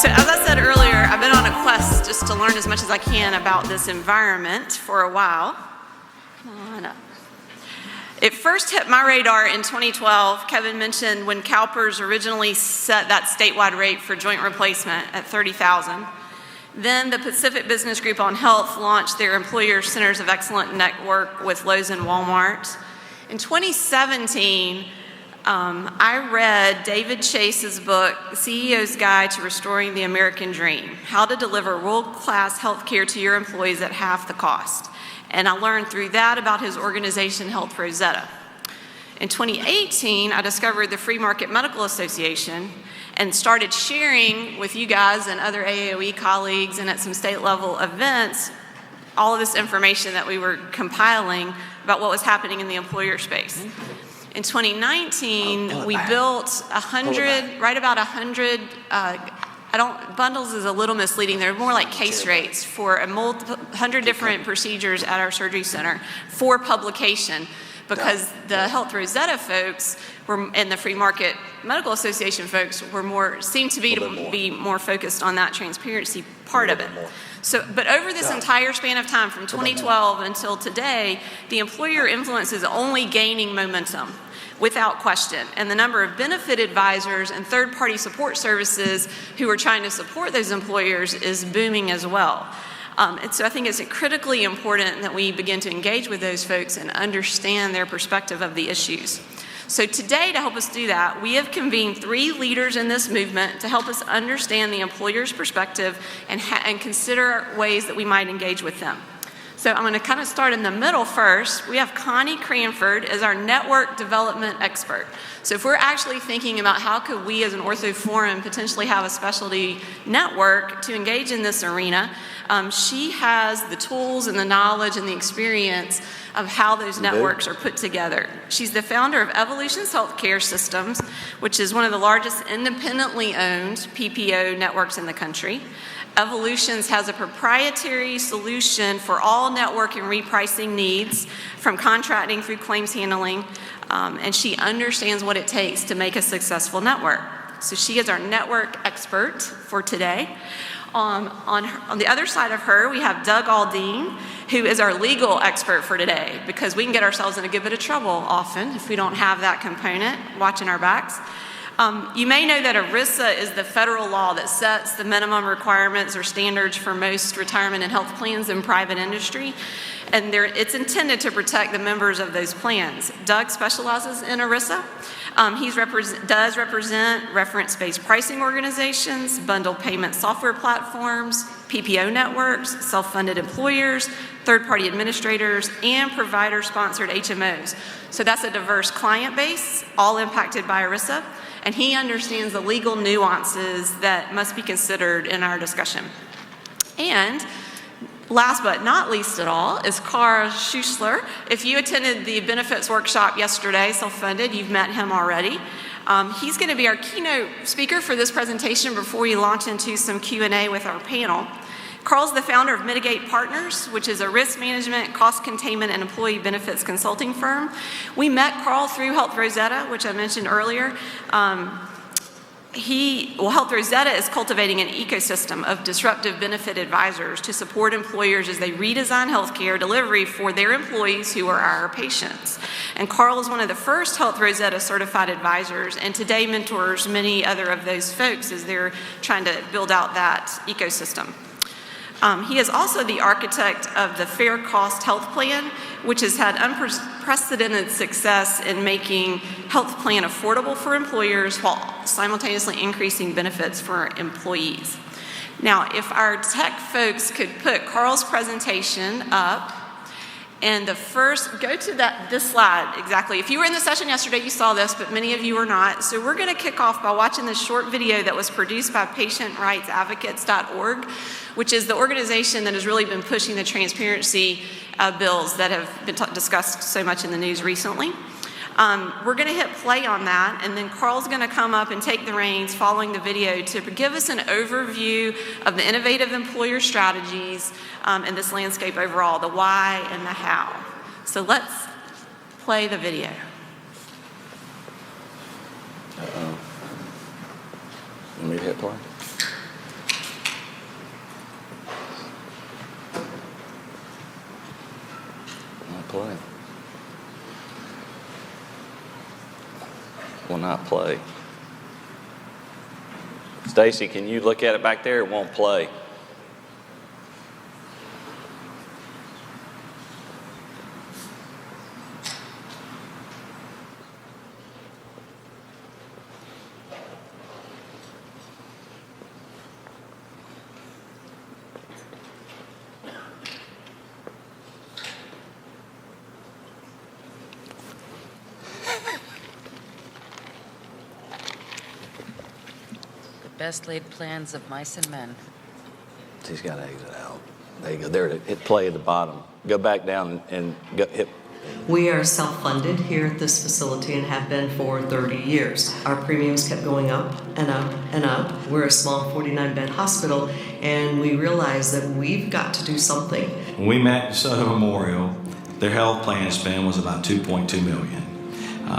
So as I said earlier, I've been on a quest just to learn as much as I can about this environment for a while. Come on up. It first hit my radar in 2012. Kevin mentioned when CalPERS originally set that statewide rate for joint replacement at $30,000. Then the Pacific Business Group on Health launched their Employer Centers of Excellence network with Lowe's and Walmart. In 2017, I read David Chase's book, The CEO's Guide to Restoring the American Dream, How to Deliver World-Class Healthcare to Your Employees at Half the Cost. And I learned through that about his organization, Health Rosetta. In 2018, I discovered the Free Market Medical Association and started sharing with you guys and other AAOE colleagues and at some state level events all of this information that we were compiling about what was happening in the employer space. In 2019, we built 100, right about 100, bundles is a little misleading. They're more like case rates for 100 different procedures at our surgery center for publication, because the Health Rosetta folks and the Free Market Medical Association folks seemed to be more focused on that transparency part of it. So, but over this entire span of time, from 2012 until today, the employer influence is only gaining momentum, without question. And the number of benefit advisors and third-party support services who are trying to support those employers is booming as well. And so I think it's critically important that we begin to engage with those folks and understand their perspective of the issues. So today, to help us do that, we have convened 3 leaders in this movement to help us understand the employer's perspective and consider ways that we might engage with them. So I'm going to kind of start in the middle first. We have Connie Cranford as our network development expert. So if we're actually thinking about how could we as an ortho forum potentially have a specialty network to engage in this arena, she has the tools and the knowledge and the experience of how those networks are put together. She's the founder of Evolutions Healthcare Systems, which is one of the largest independently owned PPO networks in the country. Evolutions has a proprietary solution for all network and repricing needs, from contracting through claims handling, and she understands what it takes to make a successful network. So she is our network expert for today. On the other side of her, we have Doug Aldeen, who is our legal expert for today, because we can get ourselves in a good bit of trouble often if we don't have that component watching our backs. You may know that ERISA is the federal law that sets the minimum requirements or standards for most retirement and health plans in private industry, and it's intended to protect the members of those plans. Doug specializes in ERISA. He does represent reference-based pricing organizations, bundled payment software platforms, PPO networks, self-funded employers, third-party administrators, and provider-sponsored HMOs. So that's a diverse client base, all impacted by ERISA, and he understands the legal nuances that must be considered in our discussion. And last but not least at all is Carl Schuessler. If you attended the benefits workshop yesterday, self-funded, you've met him already. He's going to be our keynote speaker for this presentation before we launch into some Q&A with our panel. Carl's the founder of Mitigate Partners, which is a risk management, cost containment, and employee benefits consulting firm. We met Carl through Health Rosetta, which I mentioned earlier. Health Rosetta is cultivating an ecosystem of disruptive benefit advisors to support employers as they redesign healthcare delivery for their employees who are our patients. And Carl is one of the first Health Rosetta certified advisors, and today mentors many other of those folks as they're trying to build out that ecosystem. He is also the architect of the Fair Cost Health Plan, which has had unprecedented success in making health plan affordable for employers while simultaneously increasing benefits for employees. Now, if our tech folks could put Carl's presentation up, and go to this slide exactly. If you were in the session yesterday, you saw this, but many of you were not. So we're going to kick off by watching this short video that was produced by PatientRightsAdvocates.org, which is the organization that has really been pushing the transparency bills that have been discussed so much in the news recently. We're going to hit play on that, and then Carl's going to come up and take the reins following the video to give us an overview of the innovative employer strategies and this landscape overall, the why and the how. So let's play the video. You want me to hit play? not play. Stacy, can you look at it back there? It won't play. Best laid plans of mice and men. He's got to exit out. There you go. There, hit play at the bottom. Go back down and go, hit. We are self-funded here at this facility and have been for 30 years. Our premiums kept going up and up and up. We're a small 49-bed hospital, and we realized that we've got to do something. When we met at DeSoto Memorial, their health plan spend was about $2.2 million.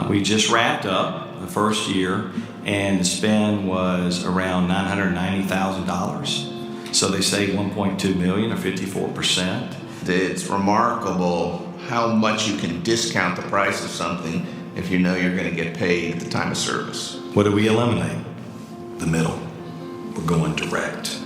We just wrapped up the first year, and the spend was around $990,000. So they saved $1.2 million, or 54%. It's remarkable how much you can discount the price of something if you know you're going to get paid at the time of service. What do we eliminate? The middle. We're going direct.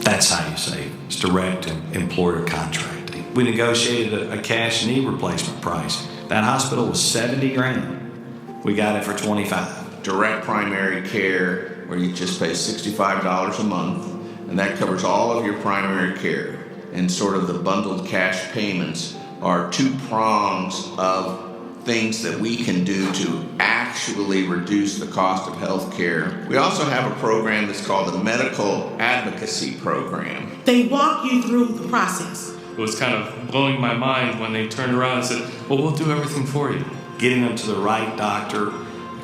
That's how you save. It's direct employer contracting. We negotiated a cash knee replacement price. That hospital was $70,000. We got it for $25,000. Direct primary care, where you just pay $65 a month, and that covers all of your primary care. And sort of the bundled cash payments are two prongs of things that we can do to actually reduce the cost of health care. We also have a program that's called the Medical Advocacy Program. They walk you through the process. It was kind of blowing my mind when they turned around and said, well, we'll do everything for you. Getting them to the right doctor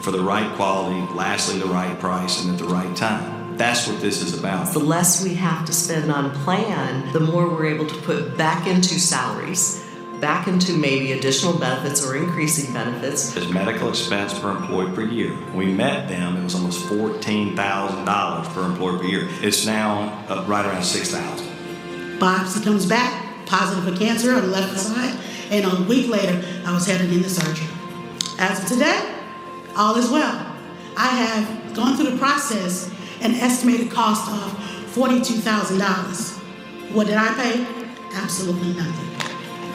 for the right quality, lastly the right price, and at the right time. That's what this is about. The less we have to spend on plan, the more we're able to put back into salaries, back into maybe additional benefits or increasing benefits. His medical expense per employee per year. When we met them, it was almost $14,000 per employee per year. It's now right around $6,000. Biopsy comes back, positive for cancer on the left side, and a week later, I was headed into surgery. As of today, all is well. I have gone through the process, an estimated cost of $42,000. What did I pay? Absolutely nothing.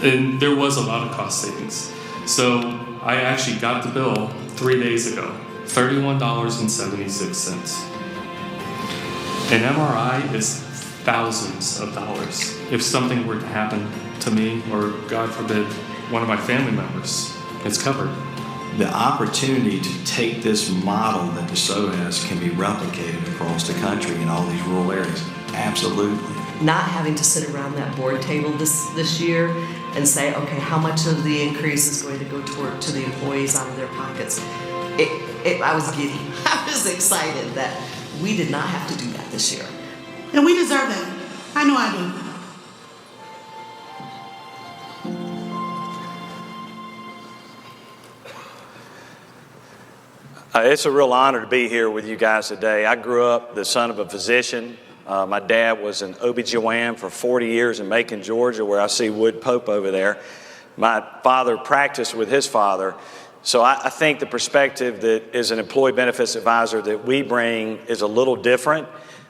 And there was a lot of cost savings. So I actually got the bill 3 days ago, $31.76. An MRI is thousands of dollars. If something were to happen to me, or God forbid, one of my family members, it's covered. The opportunity to take this model that DeSoto has can be replicated across the country in all these rural areas. Absolutely. Not having to sit around that board table this year and say, okay, how much of the increase is going to go to the employees out of their pockets? I was giddy. I was excited that we did not have to do that this year. And we deserve that. I know I do. It's a real honor to be here with you guys today. I grew up the son of a physician. My dad was an OB-GYN for 40 years in Macon, Georgia, where I see Wood Pope over there. My father practiced with his father. So I think the perspective that as an employee benefits advisor that we bring is a little different.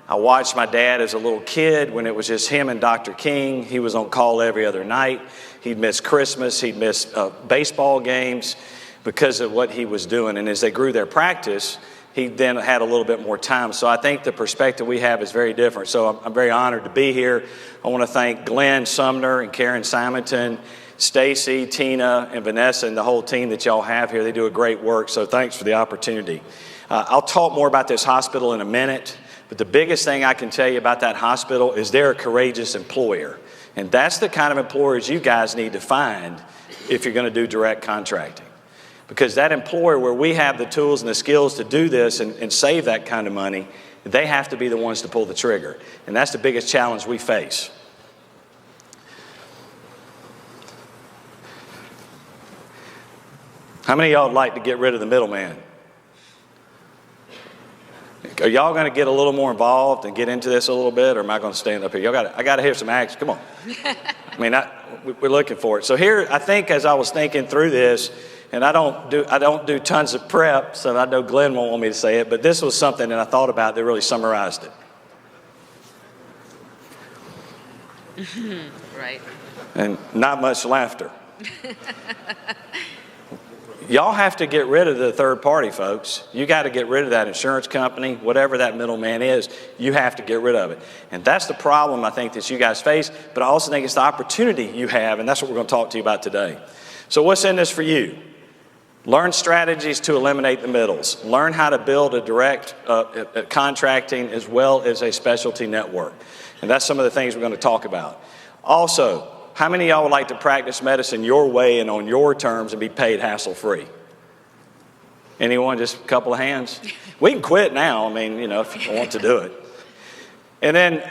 I watched my dad as a little kid when it was just him and Dr. King. He was on call every other night. He'd miss Christmas. He'd miss baseball games because of what he was doing. And as they grew their practice, he then had a little bit more time. So I think the perspective we have is very different. So I'm very honored to be here. I want to thank Glenn Sumner and Karen Simonton, Stacy, Tina, and Vanessa, and the whole team that y'all have here. They do a great work, so thanks for the opportunity. I'll talk more about this hospital in a minute, but the biggest thing I can tell you about that hospital is they're a courageous employer. And that's the kind of employers you guys need to find if you're going to do direct contracting. Because that employer where we have the tools and the skills to do this and save that kind of money, they have to be the ones to pull the trigger. And that's the biggest challenge we face. How many of y'all would like to get rid of the middleman? Are y'all going to get a little more involved and get into this a little bit, or am I going to stand up here? I got to hear some action. Come on. I mean, we're looking for it. So here, I think as I was thinking through this, and I don't do tons of prep, so I know Glenn won't want me to say it, but this was something that I thought about that really summarized it. Right. And not much laughter. Y'all have to get rid of the third party, folks. You got to get rid of that insurance company, whatever that middleman is, you have to get rid of it. And that's the problem I think that you guys face, but I also think it's the opportunity you have, and that's what we're going to talk to you about today. So what's in this for you? Learn strategies to eliminate the middles. Learn how to build a direct contracting as well as a specialty network. And that's some of the things we're going to talk about. Also, how many of y'all would like to practice medicine your way and on your terms and be paid hassle-free? Anyone? Just a couple of hands? We can quit now, I mean, you know, if you want to do it. And then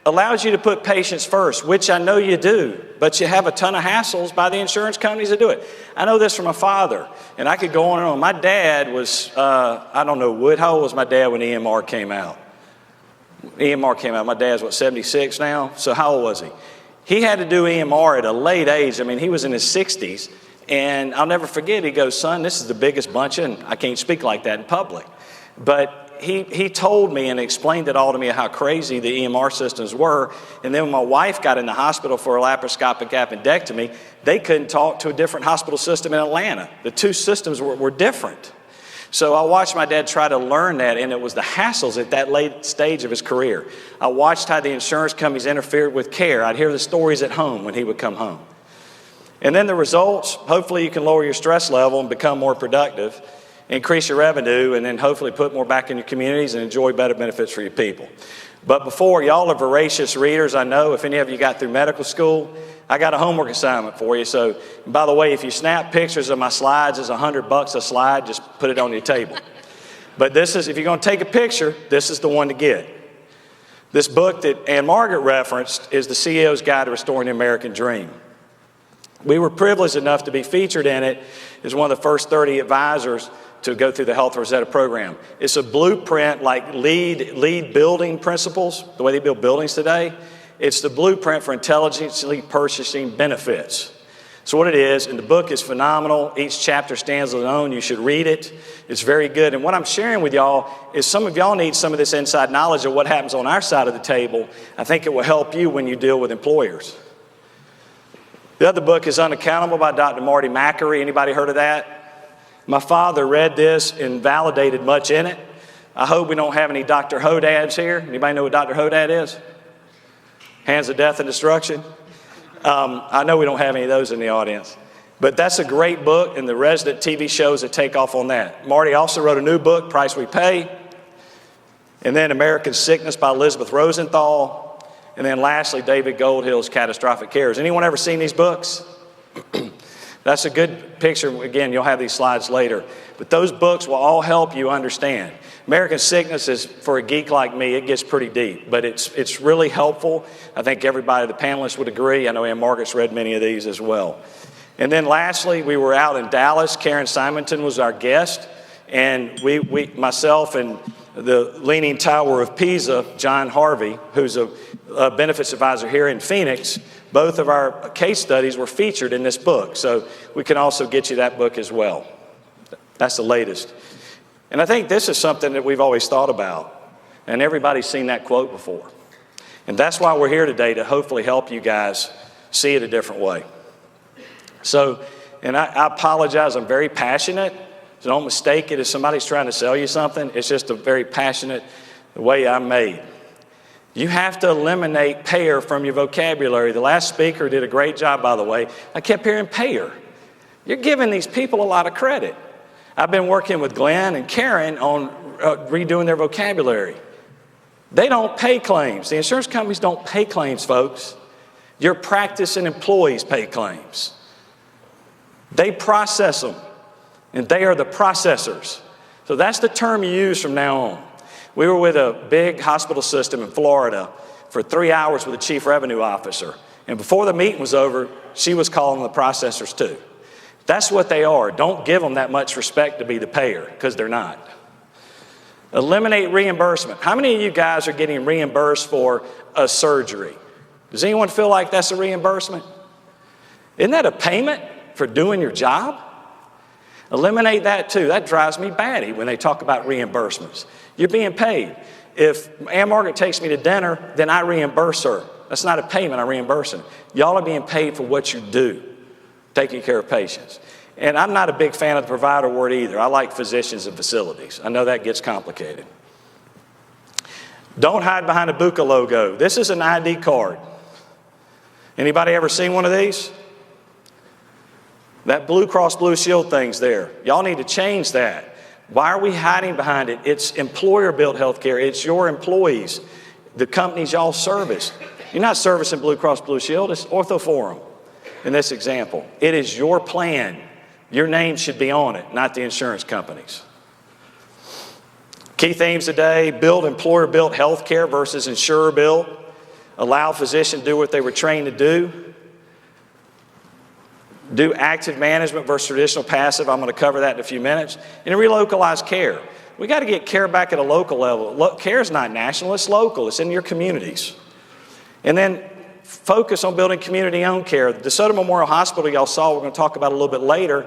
allows you to put patients first, which I know you do, but you have a ton of hassles by the insurance companies that do it. I know this from my father, and I could go on and on. My dad was, I don't know, how old was my dad when EMR came out? EMR came out, my dad's what, 76 now? So how old was he? He had to do EMR at a late age. I mean, he was in his 60s, and I'll never forget, he goes, son, this is the biggest bunch, and I can't speak like that in public. But he told me and explained it all to me how crazy the EMR systems were. And then when my wife got in the hospital for a laparoscopic appendectomy, they couldn't talk to a different hospital system in Atlanta. The two systems were different. So I watched my dad try to learn that, and it was the hassles at that late stage of his career. I watched how the insurance companies interfered with care. I'd hear the stories at home when he would come home. And then the results, hopefully you can lower your stress level and become more productive, increase your revenue, and then hopefully put more back in your communities and enjoy better benefits for your people. But before, y'all are voracious readers. I know if any of you got through medical school, I got a homework assignment for you. So, by the way, if you snap pictures of my slides, it's $100 a slide. Just put it on your table. But this is, if you're going to take a picture, this is the one to get. This book that AnnMargaret referenced is The CEO's Guide to Restoring the American Dream. We were privileged enough to be featured in it as one of the first 30 advisors to go through the Health Rosetta program. It's a blueprint like lead building principles, the way they build buildings today. It's the blueprint for intelligently purchasing benefits. So what it is, and the book is phenomenal. Each chapter stands alone. You should read it. It's very good. And what I'm sharing with y'all is some of y'all need some of this inside knowledge of what happens on our side of the table. I think it will help you when you deal with employers. The other book is Unaccountable by Dr. Marty McCraw. Anybody heard of that? My father read this and validated much in it. I hope we don't have any Dr. Hodads here. Anybody know what Dr. Hodad is? Hands of Death and Destruction. I know we don't have any of those in the audience. But that's a great book, and the resident TV shows that take off on that. Marty also wrote a new book, Price We Pay. And then American Sickness by Elizabeth Rosenthal. And then lastly, David Goldhill's Catastrophic Care. Has anyone ever seen these books? That's a good picture. Again, you'll have these slides later. But those books will all help you understand. American Sickness is, for a geek like me, it gets pretty deep. But it's really helpful. I think everybody, the panelists would agree. I know AnnMargaret's read many of these as well. And then lastly, we were out in Dallas. Karen Simonton was our guest. And we myself and the Leaning Tower of Pisa, John Harvey, who's a benefits advisor here in Phoenix, both of our case studies were featured in this book. So we can also get you that book as well. That's the latest. And I think this is something that we've always thought about. And everybody's seen that quote before. And that's why we're here today, to hopefully help you guys see it a different way. So, and I apologize, I'm very passionate. So don't mistake it as somebody's trying to sell you something. It's just a very passionate way I'm made. You have to eliminate payer from your vocabulary. The last speaker did a great job, by the way. I kept hearing payer. You're giving these people a lot of credit. I've been working with Glenn and Karen on redoing their vocabulary. They don't pay claims. The insurance companies don't pay claims, folks. Your practice and employees pay claims. They process them, and they are the processors. So that's the term you use from now on. We were with a big hospital system in Florida for 3 hours with the chief revenue officer. And before the meeting was over, she was calling the processors too. That's what they are. Don't give them that much respect to be the payer, because they're not. Eliminate reimbursement. How many of you guys are getting reimbursed for a surgery? Does anyone feel like that's a reimbursement? Isn't that a payment for doing your job? Eliminate that too. That drives me batty when they talk about reimbursements. You're being paid. If AnnMargaret takes me to dinner, then I reimburse her. That's not a payment, I reimburse her. Y'all are being paid for what you do, taking care of patients. And I'm not a big fan of the provider word either. I like physicians and facilities. I know that gets complicated. Don't hide behind a BUCAH logo. This is an ID card. Anybody ever seen one of these? That Blue Cross Blue Shield thing's there. Y'all need to change that. Why are we hiding behind it? It's employer-built healthcare. It's your employees, the companies y'all service. You're not servicing Blue Cross Blue Shield. It's OrthoForum in this example. It is your plan. Your name should be on it, not the insurance companies. Key themes today: build employer-built healthcare versus insurer-built. Allow physicians to do what they were trained to do. Do active management versus traditional passive. I'm going to cover that in a few minutes. And relocalize care. We got to get care back at a local level. Care is not national, it's local. It's in your communities. And then focus on building community-owned care. The DeSoto Memorial Hospital y'all saw, we're going to talk about a little bit later.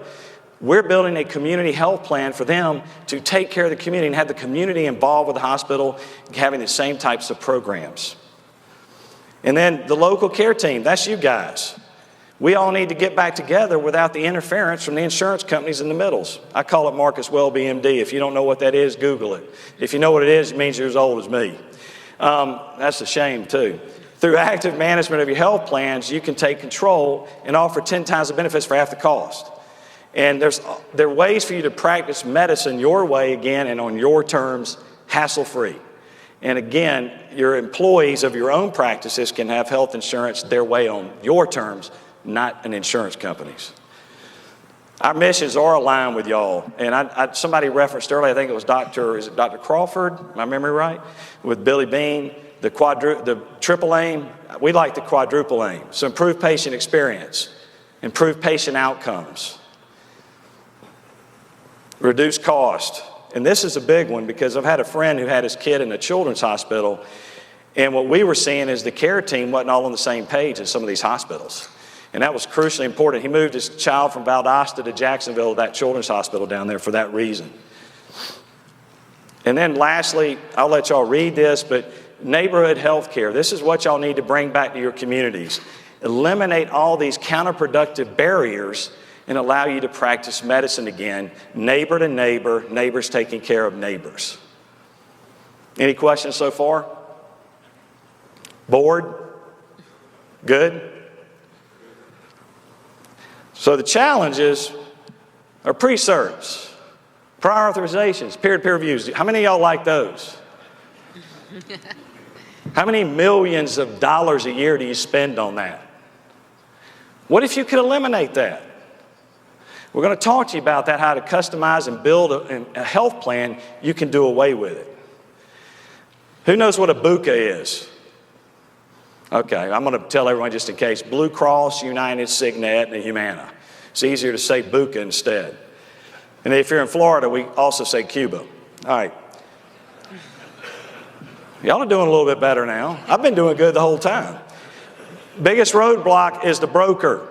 We're building a community health plan for them to take care of the community and have the community involved with the hospital, having the same types of programs. And then the local care team, that's you guys. We all need to get back together without the interference from the insurance companies in the middles. I call it Marcus Welby, MD. If you don't know what that is, Google it. If you know what it is, it means you're as old as me. That's a shame, too. Through active management of your health plans, you can take control and offer 10 times the benefits for half the cost. And there are ways for you to practice medicine your way again and on your terms, hassle-free. And again, your employees of your own practices can have health insurance their way on your terms, not an insurance company's. Our missions are aligned with y'all. And somebody referenced earlier, I think it was Dr. Crawford, my memory right? With Billy Bean, the triple aim. We like the quadruple aim. So improve patient experience, improve patient outcomes, reduce cost. And this is a big one because I've had a friend who had his kid in a children's hospital, and what we were seeing is the care team wasn't all on the same page in some of these hospitals. And that was crucially important. He moved his child from Valdosta to Jacksonville, that children's hospital down there, for that reason. And then lastly, I'll let y'all read this, but neighborhood health care. This is what y'all need to bring back to your communities. Eliminate all these counterproductive barriers and allow you to practice medicine again, neighbor to neighbor, neighbors taking care of neighbors. Any questions so far? Bored? Good? So the challenges are pre-certs, prior authorizations, peer-to-peer reviews. How many of y'all like those? How many millions of dollars a year do you spend on that? What if you could eliminate that? We're going to talk to you about that, how to customize and build a health plan you can do away with it. Who knows what a BUCAH is? Okay, I'm going to tell everyone just in case. Blue Cross, United, Cignet, and Humana. It's easier to say BUCAH instead. And if you're in Florida, we also say Cuba. All right. Y'all are doing a little bit better now. I've been doing good the whole time. Biggest roadblock is the broker.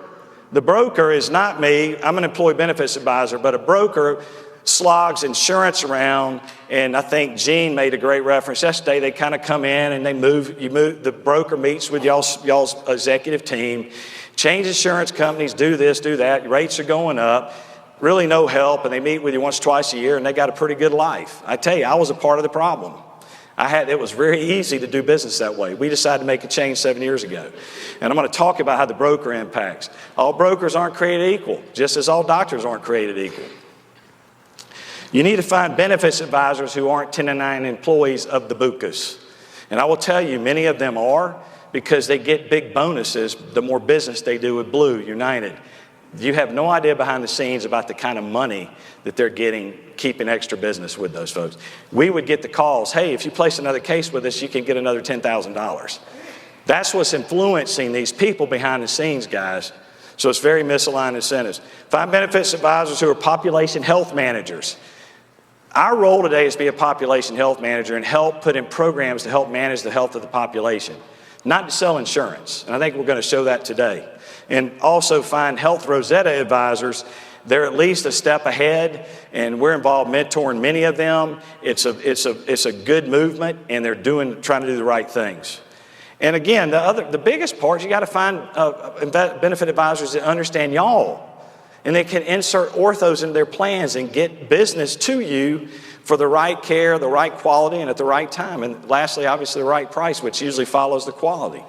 The broker is not me. I'm an employee benefits advisor, but a broker slogs insurance around, and I think Gene made a great reference yesterday. They kind of come in and the broker meets with y'all's executive team, change insurance companies, do this, do that, rates are going up, really no help, and they meet with you once, twice a year, and they got a pretty good life. I tell you, I was a part of the problem. It was very easy to do business that way. We decided to make a change 7 years ago. And I'm going to talk about how the broker impacts. All brokers aren't created equal, just as all doctors aren't created equal. You need to find benefits advisors who aren't 1099 employees of the BUCAHs. And I will tell you, many of them are, because they get big bonuses the more business they do with Blue, United. You have no idea behind the scenes about the kind of money that they're getting keeping extra business with those folks. We would get the calls, hey, if you place another case with us, you can get another $10,000. That's what's influencing these people behind the scenes, guys. So it's very misaligned incentives. Find benefits advisors who are population health managers. Our role today is to be a population health manager and help put in programs to help manage the health of the population, not to sell insurance. And I think we're going to show that today. And also find health Rosetta advisors they're at least a step ahead, and we're involved mentoring many of them. It's a good movement, and they're trying to do the right things. And again, the biggest part is you got to find benefit advisors that understand y'all, and they can insert orthos into their plans and get business to you for the right care, the right quality, and at the right time. And lastly, obviously, the right price, which usually follows the quality.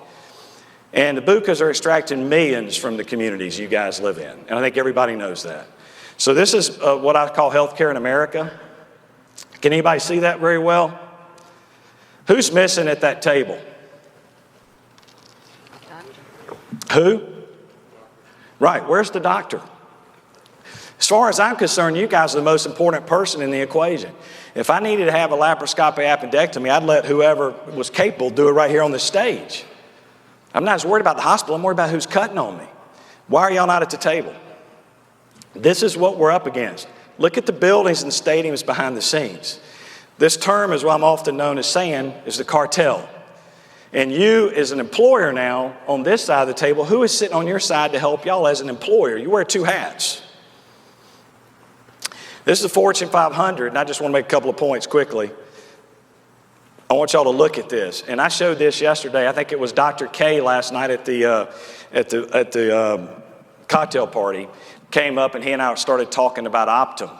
And the BUCAHs are extracting millions from the communities you guys live in. And I think everybody knows that. So this is what I call healthcare in America. Can anybody see that very well? Who's missing at that table? Who? Right, where's the doctor? As far as I'm concerned, you guys are the most important person in the equation. If I needed to have a laparoscopic appendectomy, I'd let whoever was capable do it right here on the stage. I'm not as worried about the hospital, I'm worried about who's cutting on me. Why are y'all not at the table? This is what we're up against. Look at the buildings and stadiums behind the scenes. This term is what I'm often known as saying is the cartel. And you as an employer now on this side of the table, who is sitting on your side to help y'all as an employer? You wear two hats. This is the Fortune 500, and I just want to make a couple of points quickly. I want y'all to look at this. And I showed this yesterday. I think it was Dr. K last night at the cocktail party. Came up and he and I started talking about Optum.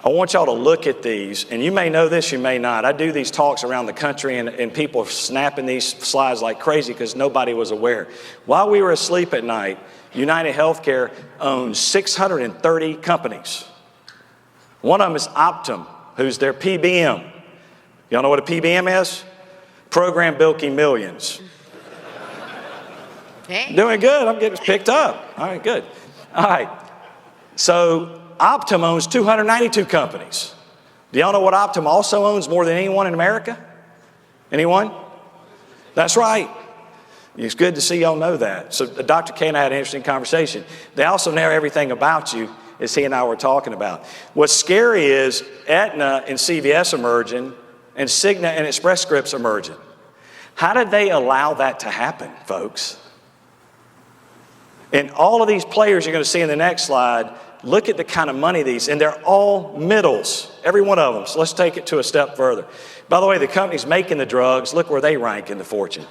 I want y'all to look at these, and you may know this, you may not. I do these talks around the country, and people are snapping these slides like crazy because nobody was aware. While we were asleep at night, United Healthcare owns 630 companies. One of them is Optum, who's their PBM. Y'all know what a PBM is? Program bilking millions. Hey. Doing good. I'm getting picked up. All right, good. All right. So Optum owns 292 companies. Do y'all know what Optum also owns more than anyone in America? Anyone? That's right. It's good to see y'all know that. So Dr. K and I had an interesting conversation. They also know everything about you, as he and I were talking about. What's scary is Aetna and CVS emerging, and Cigna and Express Scripts emerging. How did they allow that to happen, folks? And all of these players you're going to see in the next slide, look at the kind of money these, and they're all middles, every one of them. So let's take it to a step further. By the way, the companies making the drugs, look where they rank in the fortune.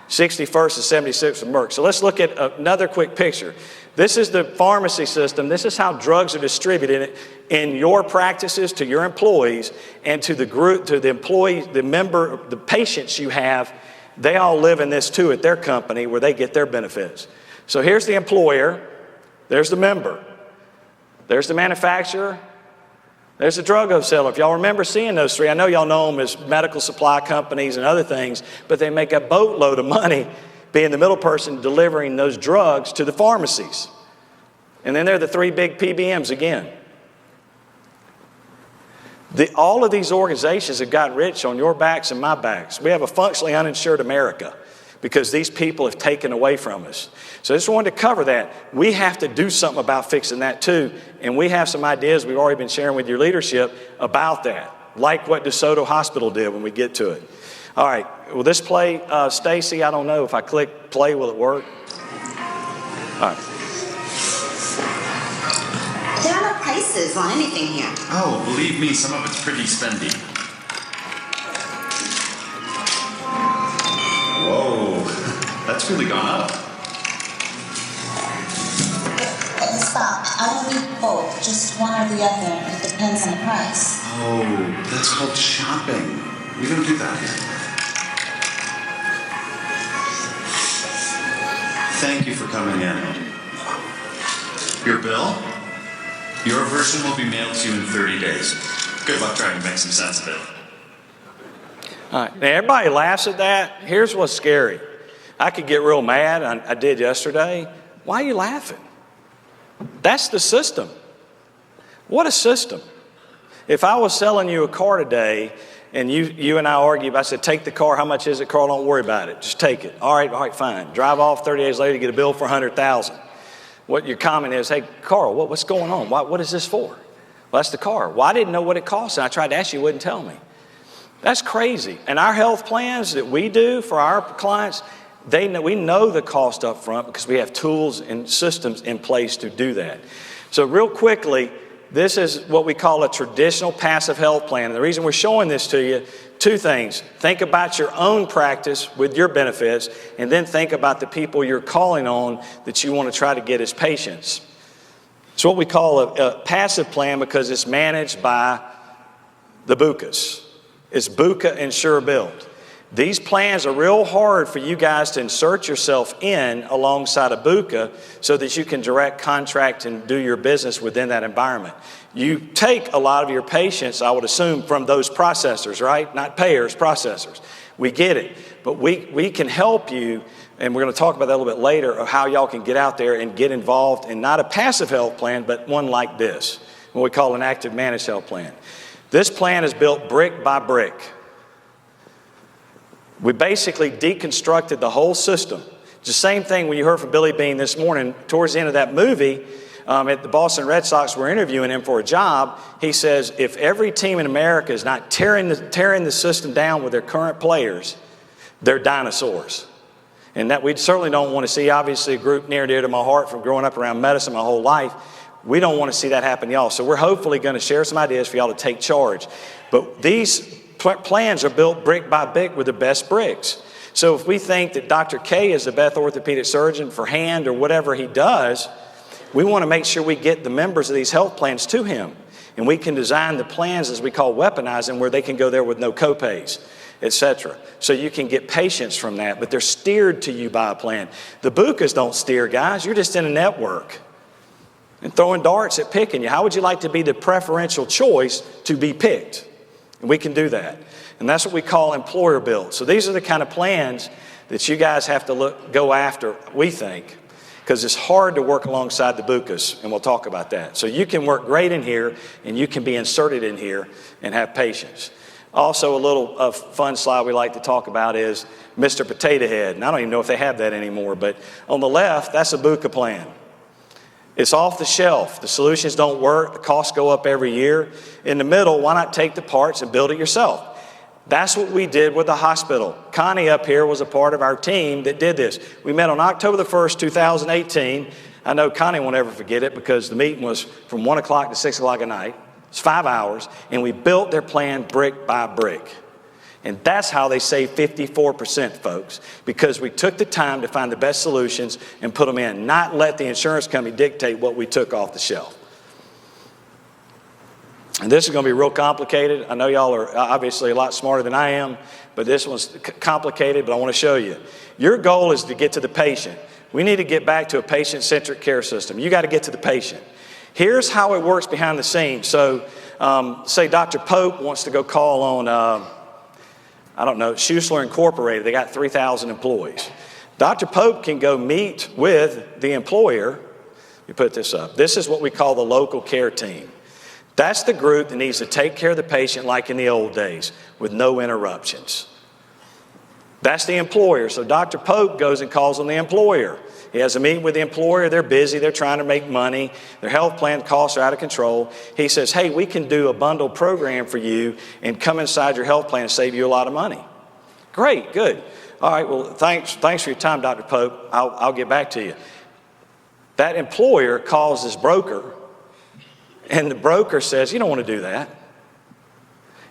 61st and 76th with Merck. So let's look at another quick picture. This is the pharmacy system. This is how drugs are distributed in your practices to your employees and to the group, to the employees, the member, the patients you have. They all live in this too at their company where they get their benefits. So here's the employer. There's the member. There's the manufacturer. There's the drug wholesaler. If y'all remember seeing those three, I know y'all know them as medical supply companies and other things, but they make a boatload of money being the middle person delivering those drugs to the pharmacies. And then there are the three big PBMs again. All of these organizations have gotten rich on your backs and my backs. We have a functionally uninsured America because these people have taken away from us. So I just wanted to cover that. We have to do something about fixing that too, and we have some ideas we've already been sharing with your leadership about that, like what DeSoto Hospital did when we get to it. All right, will this play, Stacy? I don't know. If I click play, will it work? All right. There are no prices on anything here. Oh, believe me, some of it's pretty spendy. Whoa, that's really gone up. Stop. I don't need both, just one or the other. It depends on the price. Oh, that's called shopping. We don't do that here. Thank you for coming in. Your bill? Your version will be mailed to you in 30 days. Good luck trying to make some sense of it. All right. Now, everybody laughs at that. Here's what's scary. I could get real mad. I did yesterday. Why are you laughing? That's the system. What a system. If I was selling you a car today and you and I argue, I said, take the car, how much is it, Carl? Don't worry about it. Just take it. All right, fine. Drive off 30 days later, get a bill for $100,000. What your comment is, hey, Carl, what's going on? What is this for? Well, that's the car. Well, I didn't know what it cost, and I tried to ask you, you wouldn't tell me. That's crazy. And our health plans that we do for our clients, We know the cost up front because we have tools and systems in place to do that. So real quickly, this is what we call a traditional passive health plan. And the reason we're showing this to you, two things. Think about your own practice with your benefits, and then think about the people you're calling on that you want to try to get as patients. It's what we call a passive plan because it's managed by the BUCAHs. It's BUCAH Insurer-Built. These plans are real hard for you guys to insert yourself in alongside a BUCAH so that you can direct contract and do your business within that environment. You take a lot of your patients, I would assume, from those processors, right? Not payers, processors. We get it. But we can help you, and we're going to talk about that a little bit later, of how y'all can get out there and get involved in not a passive health plan, but one like this, what we call an active managed health plan. This plan is built brick by brick. We basically deconstructed the whole system. It's the same thing when you heard from Billy Bean this morning towards the end of that movie. At the Boston Red Sox, we're interviewing him for a job. He says, if every team in America is not tearing the system down with their current players, they're dinosaurs. And that we certainly don't want to see, obviously, a group near and dear to my heart from growing up around medicine my whole life. We don't want to see that happen to y'all. So we're hopefully going to share some ideas for y'all to take charge. But these plans are built brick by brick with the best bricks. So if we think that Dr. K is the best orthopedic surgeon for hand or whatever he does, we want to make sure we get the members of these health plans to him. And we can design the plans, as we call weaponizing, where they can go there with no copays, etc. So you can get patients from that, but they're steered to you by a plan. The BUCAHs don't steer, guys. You're just in a network and throwing darts at picking you. How would you like to be the preferential choice to be picked? And we can do that. And that's what we call employer built. So these are the kind of plans that you guys have to go after, we think, because it's hard to work alongside the BUCAHs, and we'll talk about that. So you can work great in here, and you can be inserted in here and have patients. Also, a little fun slide we like to talk about is Mr. Potato Head. And I don't even know if they have that anymore, but on the left, that's a BUCAH plan. It's off the shelf. The solutions don't work. The costs go up every year. In the middle, why not take the parts and build it yourself? That's what we did with the hospital. Connie up here was a part of our team that did this. We met on October the 1st, 2018. I know Connie won't ever forget it because the meeting was from 1 o'clock to 6 o'clock at night. It's 5 hours, and we built their plan brick by brick. And that's how they saved 54%, folks, because we took the time to find the best solutions and put them in, not let the insurance company dictate what we took off the shelf. And this is going to be real complicated. I know y'all are obviously a lot smarter than I am, but this one's complicated, but I want to show you. Your goal is to get to the patient. We need to get back to a patient-centric care system. You got to get to the patient. Here's how it works behind the scenes. So say Dr. Pope wants to go call on, I don't know, Schuessler Incorporated. They got 3,000 employees. Dr. Pope can go meet with the employer. Let me put this up. This is what we call the local care team. That's the group that needs to take care of the patient like in the old days with no interruptions. That's the employer. So Dr. Pope goes and calls on the employer. He has a meeting with the employer. They're busy. They're trying to make money. Their health plan costs are out of control. He says, hey, we can do a bundled program for you and come inside your health plan and save you a lot of money. Great, good. All right, well, thanks for your time, Dr. Pope. I'll get back to you. That employer calls his broker, and the broker says, you don't want to do that.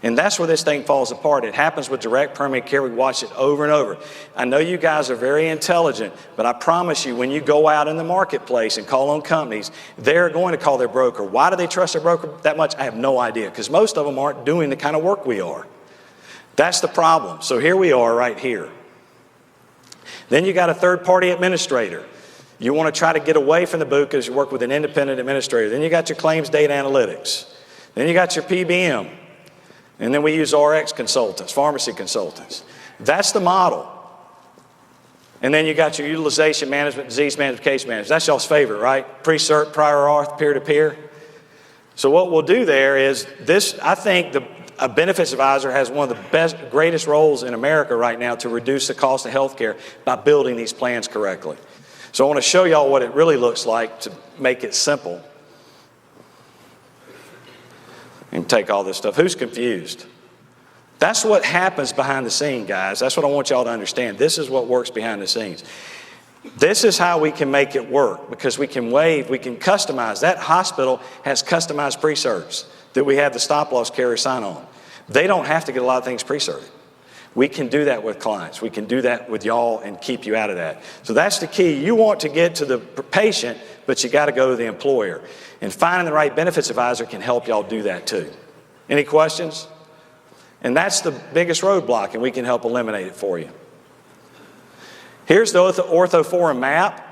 And that's where this thing falls apart. It happens with direct primary care. We watch it over and over. I know you guys are very intelligent, but I promise you, when you go out in the marketplace and call on companies, they're going to call their broker. Why do they trust their broker that much? I have no idea, because most of them aren't doing the kind of work we are. That's the problem. So here we are right here. Then you got a third-party administrator. You want to try to get away from the BUCAHs. You work with an independent administrator. Then you got your claims data analytics. Then you got your PBM. And then we use RX consultants, pharmacy consultants. That's the model. And then you got your utilization management, disease management, case management. That's y'all's favorite, right? Pre-cert, prior auth, peer-to-peer. So what we'll do there is this, I think a benefits advisor has one of the greatest roles in America right now to reduce the cost of healthcare by building these plans correctly. So I want to show y'all what it really looks like to make it simple. And take all this stuff. Who's confused? That's what happens behind the scenes, guys. That's what I want y'all to understand. This is what works behind the scenes. This is how we can make it work, because we can customize. That hospital has customized pre-certs that we have the stop-loss carrier sign on. They don't have to get a lot of things pre-certed. We can do that with clients. We can do that with y'all and keep you out of that. So that's the key. You want to get to the patient, but you got to go to the employer. And finding the right benefits advisor can help y'all do that too. Any questions? And that's the biggest roadblock, and we can help eliminate it for you. Here's the OrthoForum map.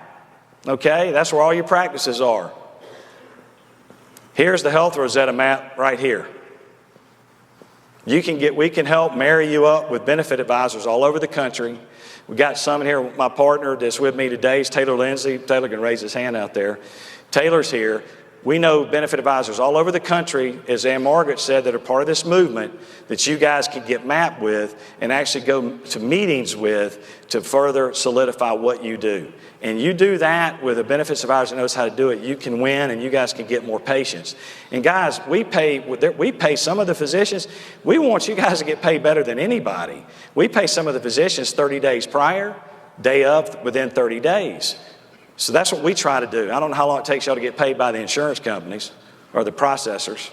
Okay, that's where all your practices are. Here's the Health Rosetta map right here. We can help marry you up with benefit advisors all over the country. We got some in here. My partner that's with me today is Taylor Lindsay. Taylor can raise his hand out there. Taylor's here. We know benefit advisors all over the country, as AnnMargaret said, that are part of this movement that you guys can get mapped with and actually go to meetings with to further solidify what you do. And you do that with a benefits advisor that knows how to do it, you can win and you guys can get more patients. And guys, we pay some of the physicians. We want you guys to get paid better than anybody. We pay some of the physicians 30 days prior, day of, within 30 days. So that's what we try to do. I don't know how long it takes y'all to get paid by the insurance companies or the processors,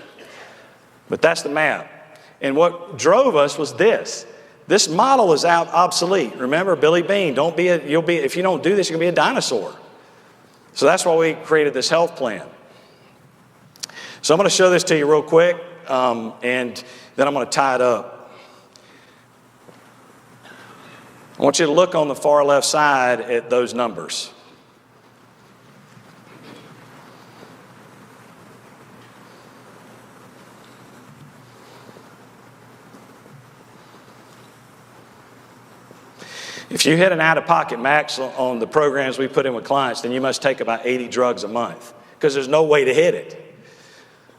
but that's the map. And what drove us was this. This model is obsolete. Remember, Billy Bean, if you don't do this, you're gonna be a dinosaur. So that's why we created this health plan. So I'm gonna show this to you real quick, and then I'm gonna tie it up. I want you to look on the far left side at those numbers. If you hit an out-of-pocket max on the programs we put in with clients, then you must take about 80 drugs a month, because there's no way to hit it.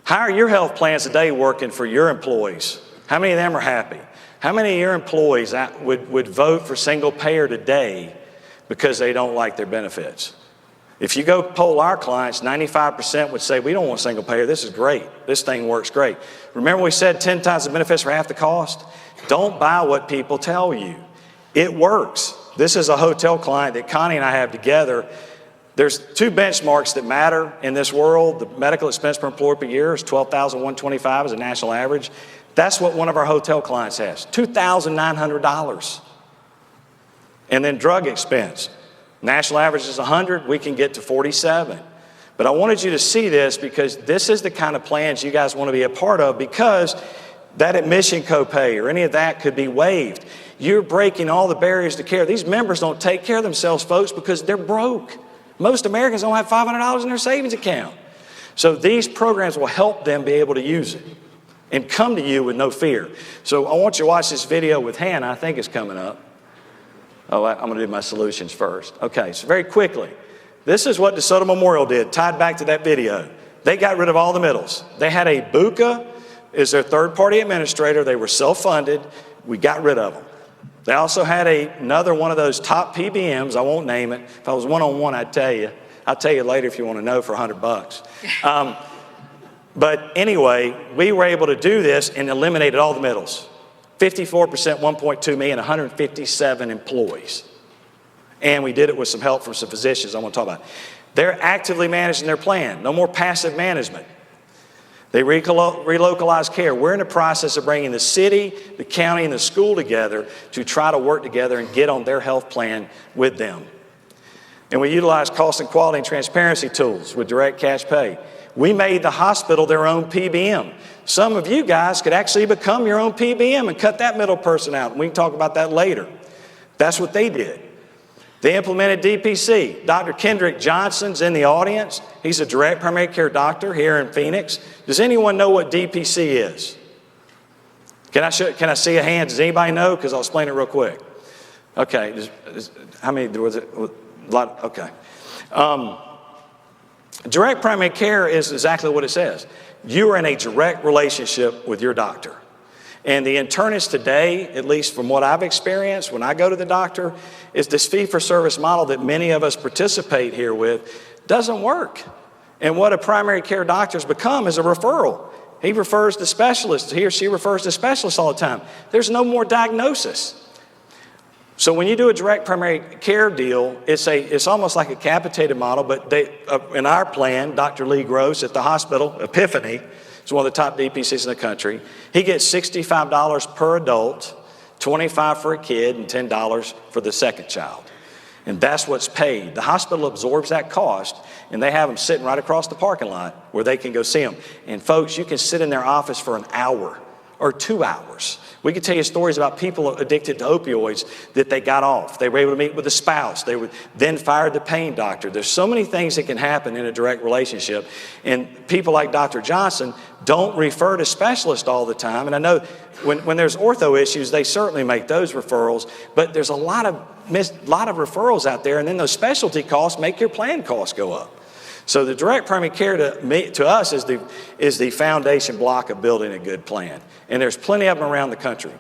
How are your health plans today working for your employees? How many of them are happy? How many of your employees would vote for single payer today because they don't like their benefits? If you go poll our clients, 95% would say, we don't want single payer, this is great, this thing works great. Remember we said 10 times the benefits for half the cost? Don't buy what people tell you. It works. This is a hotel client that Connie and I have together. There's two benchmarks that matter in this world. The medical expense per employee per year is $12,125 as a national average. That's what one of our hotel clients has, $2,900. And then drug expense. National average is $100, we can get to $47. But I wanted you to see this because this is the kind of plans you guys want to be a part of, because that admission copay or any of that could be waived. You're breaking all the barriers to care. These members don't take care of themselves, folks, because they're broke. Most Americans don't have $500 in their savings account. So these programs will help them be able to use it and come to you with no fear. So I want you to watch this video with Hannah. I think it's coming up. Oh, I'm going to do my solutions first. Okay, so very quickly. This is what DeSoto Memorial did, tied back to that video. They got rid of all the middles. They had a BUCAH as their third-party administrator. They were self-funded. We got rid of them. They also had another one of those top PBMs. I won't name it. If I was one-on-one, I'd tell you. I'll tell you later if you want to know for $100. But anyway, we were able to do this and eliminated all the middles. 54%, 1.2 million, 157 employees. And we did it with some help from some physicians I want to talk about. They're actively managing their plan. No more passive management. They relocalize care. We're in the process of bringing the city, the county, and the school together to try to work together and get on their health plan with them. And we utilize cost and quality and transparency tools with direct cash pay. We made the hospital their own PBM. Some of you guys could actually become your own PBM and cut that middle person out. And we can talk about that later. That's what they did. They implemented DPC. Dr. Kendrick Johnson's in the audience. He's a direct primary care doctor here in Phoenix. Does anyone know what DPC is? Can I see a hand? Does anybody know? Because I'll explain it real quick. Okay. How many was it? A lot. Okay. Direct primary care is exactly what it says. You are in a direct relationship with your doctor. And the internist today, at least from what I've experienced when I go to the doctor, is this fee-for-service model that many of us participate here with doesn't work. And what a primary care doctor's become is a referral. He refers to specialists. He or she refers to specialists all the time. There's no more diagnosis. So when you do a direct primary care deal, it's almost like a capitated model, but in our plan, Dr. Lee Gross at the hospital, Epiphany, is one of the top DPCs in the country. He gets $65 per adult, $25 for a kid, and $10 for the second child. And that's what's paid. The hospital absorbs that cost, and they have them sitting right across the parking lot where they can go see them. And folks, you can sit in their office for an hour or 2 hours. We could tell you stories about people addicted to opioids that they got off. They were able to meet with a spouse. They were then fired the pain doctor. There's so many things that can happen in a direct relationship. And people like Dr. Johnson don't refer to specialists all the time. And I know when there's ortho issues, they certainly make those referrals. But there's a lot of referrals out there. And then those specialty costs make your plan costs go up. So the direct primary care to us is the foundation block of building a good plan. And there's plenty of them around the country.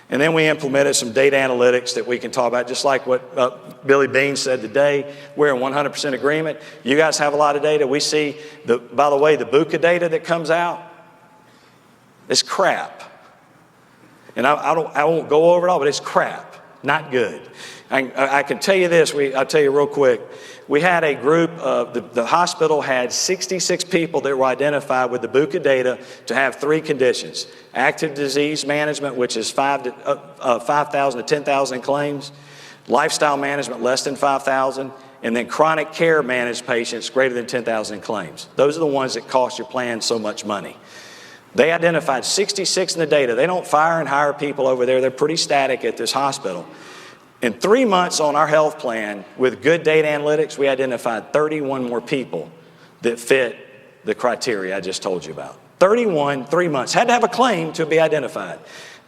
And then we implemented some data analytics that we can talk about, just like what Billy Bean said today. We're in 100% agreement. You guys have a lot of data. We see, by the way, the BUCAH data that comes out is crap. And I won't go over it all, but it's crap, not good. I can tell you this, I'll tell you real quick. We had a group, the hospital had 66 people that were identified with the BUCAH data to have 3 conditions. Active disease management, which is 5,000 to 10,000 claims. Lifestyle management, less than 5,000. And then chronic care managed patients, greater than 10,000 claims. Those are the ones that cost your plan so much money. They identified 66 in the data. They don't fire and hire people over there. They're pretty static at this hospital. In 3 months on our health plan, with good data analytics, we identified 31 more people that fit the criteria I just told you about. 31, 3 months. Had to have a claim to be identified.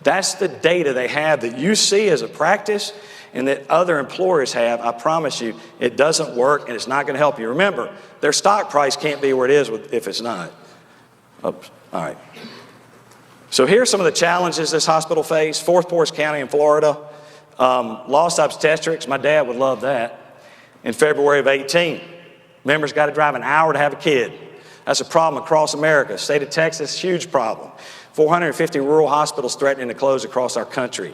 That's the data they have that you see as a practice and that other employers have. I promise you, it doesn't work and it's not going to help you. Remember, their stock price can't be where it is if it's not. Oops. All right. So here's some of the challenges this hospital faced. Fourth poorest county in Florida. Lost obstetrics, my dad would love that, in February of 18. Members got to drive an hour to have a kid. That's a problem across America. State of Texas, huge problem. 450 rural hospitals threatening to close across our country.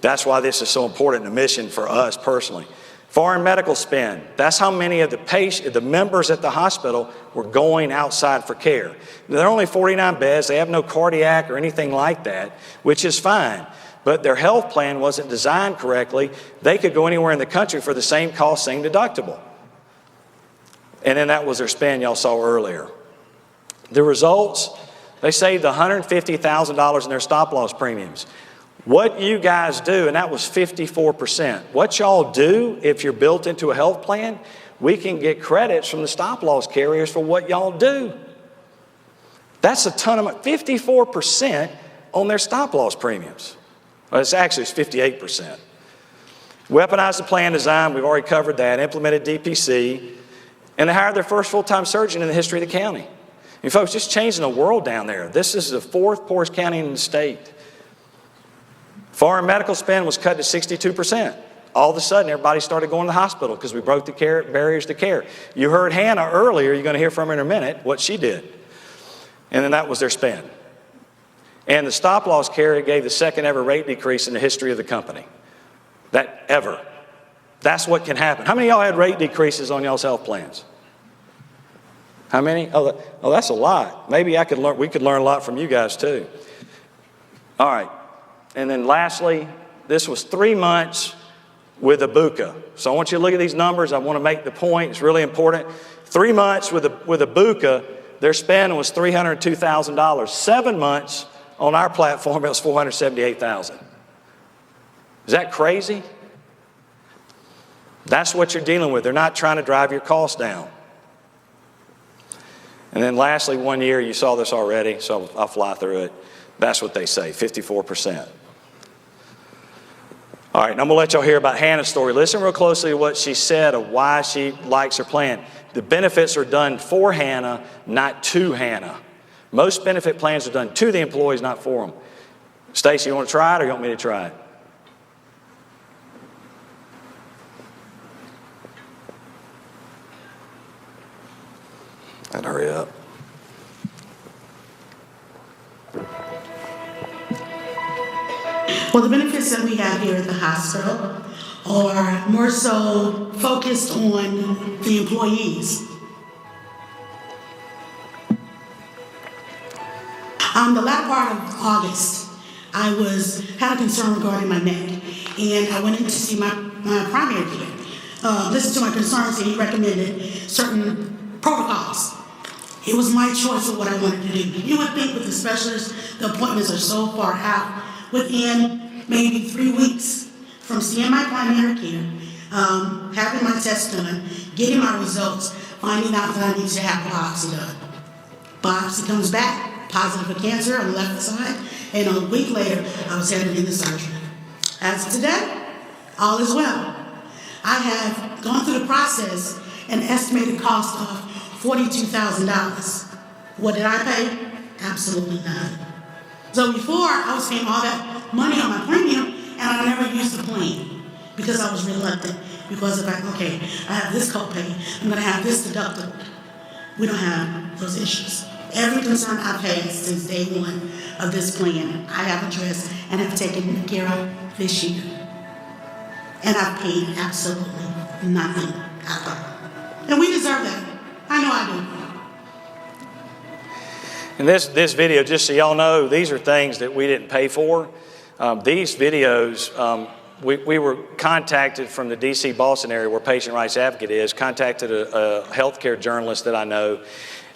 That's why this is so important, a mission for us personally. Foreign medical spend. That's how many of the members at the hospital were going outside for care. There are only 49 beds. They have no cardiac or anything like that, which is fine. But their health plan wasn't designed correctly. They could go anywhere in the country for the same cost, same deductible. And then that was their spend y'all saw earlier. The results, they saved $150,000 in their stop-loss premiums. What you guys do, and that was 54%. What y'all do if you're built into a health plan, we can get credits from the stop-loss carriers for what y'all do. That's a ton of money, 54% on their stop-loss premiums. Well, it's 58%. Weaponized the plan design, we've already covered that, implemented DPC, and they hired their first full-time surgeon in the history of the county. And folks, just changing the world down there. This is the 4th poorest county in the state. Foreign medical spend was cut to 62%. All of a sudden, everybody started going to the hospital because we broke the barriers to care. You heard Hannah earlier, you're going to hear from her in a minute, what she did. And then that was their spend. And the stop-loss carrier gave the 2nd ever rate decrease in the history of the company. That's what can happen. How many of y'all had rate decreases on y'all's health plans? How many? Oh, that's a lot. Maybe we could learn a lot from you guys too. All right. And then lastly, this was 3 months with a BUCAH. So I want you to look at these numbers. I want to make the point. It's really important. 3 months with a BUCAH, their spend was $302,000. 7 months on our platform, it was $478,000. Is that crazy? That's what you're dealing with. They're not trying to drive your costs down. And then lastly, 1 year, you saw this already, so I'll fly through it. That's what they say, 54%. All right, now I'm going to let y'all hear about Hannah's story. Listen real closely to what she said of why she likes her plan. The benefits are done for Hannah, not to Hannah. Most benefit plans are done to the employees, not for them. Stacy, you want to try it or you want me to try it? I'd hurry up. Well, the benefits that we have here at the hospital are more so focused on the employees. The latter part of August, I had a concern regarding my neck, and I went in to see my primary care. Listened to my concerns, and he recommended certain protocols. It was my choice of what I wanted to do. You would think with the specialists, the appointments are so far out. Within maybe 3 weeks from seeing my primary care, having my test done, getting my results, finding out that I need to have biopsy done. Biopsy comes back, positive for cancer on the left side, and a week later, I was headed into surgery. As of today, all is well. I have gone through the process, an estimated cost of $42,000. What did I pay? Absolutely none. So before, I was paying all that money on my premium, and I never used the plan because I was reluctant. Because if I have this copay, I'm gonna have this deductible. We don't have those issues. Every concern I've had since day one of this plan, I have addressed and have taken care of this year. And I've paid absolutely nothing at all. And we deserve that. I know I do. And this video, just so y'all know, these are things that we didn't pay for. These videos, we were contacted from the DC Boston area where Patient Rights Advocate is, contacted a healthcare journalist that I know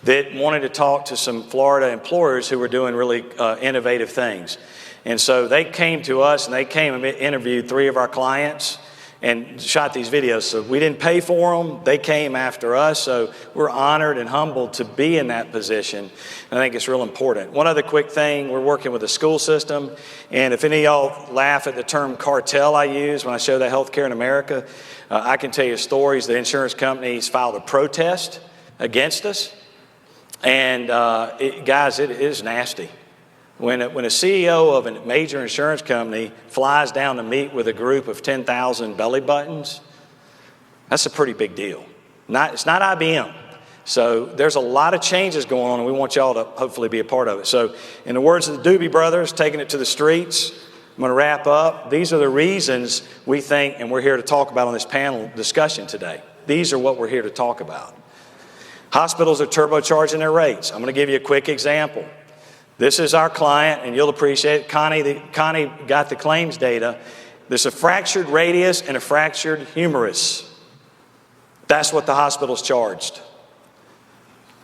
that wanted to talk to some Florida employers who were doing really innovative things. And so they came to us and they came and interviewed 3 of our clients and shot these videos. So we didn't pay for them. They came after us. So we're honored and humbled to be in that position. And I think it's real important. One other quick thing, we're working with the school system. And if any of y'all laugh at the term cartel I use when I show that healthcare in America, I can tell you stories. The insurance companies filed a protest against us. And guys, it is nasty. When a CEO of a major insurance company flies down to meet with a group of 10,000 belly buttons, that's a pretty big deal. It's not IBM. So there's a lot of changes going on, and we want y'all to hopefully be a part of it. So in the words of the Doobie Brothers, taking it to the streets, I'm going to wrap up. These are the reasons we think, and we're here to talk about on this panel discussion today. These are what we're here to talk about. Hospitals are turbocharging their rates. I'm going to give you a quick example. This is our client, and you'll appreciate it. Connie got the claims data. There's a fractured radius and a fractured humerus. That's what the hospital's charged.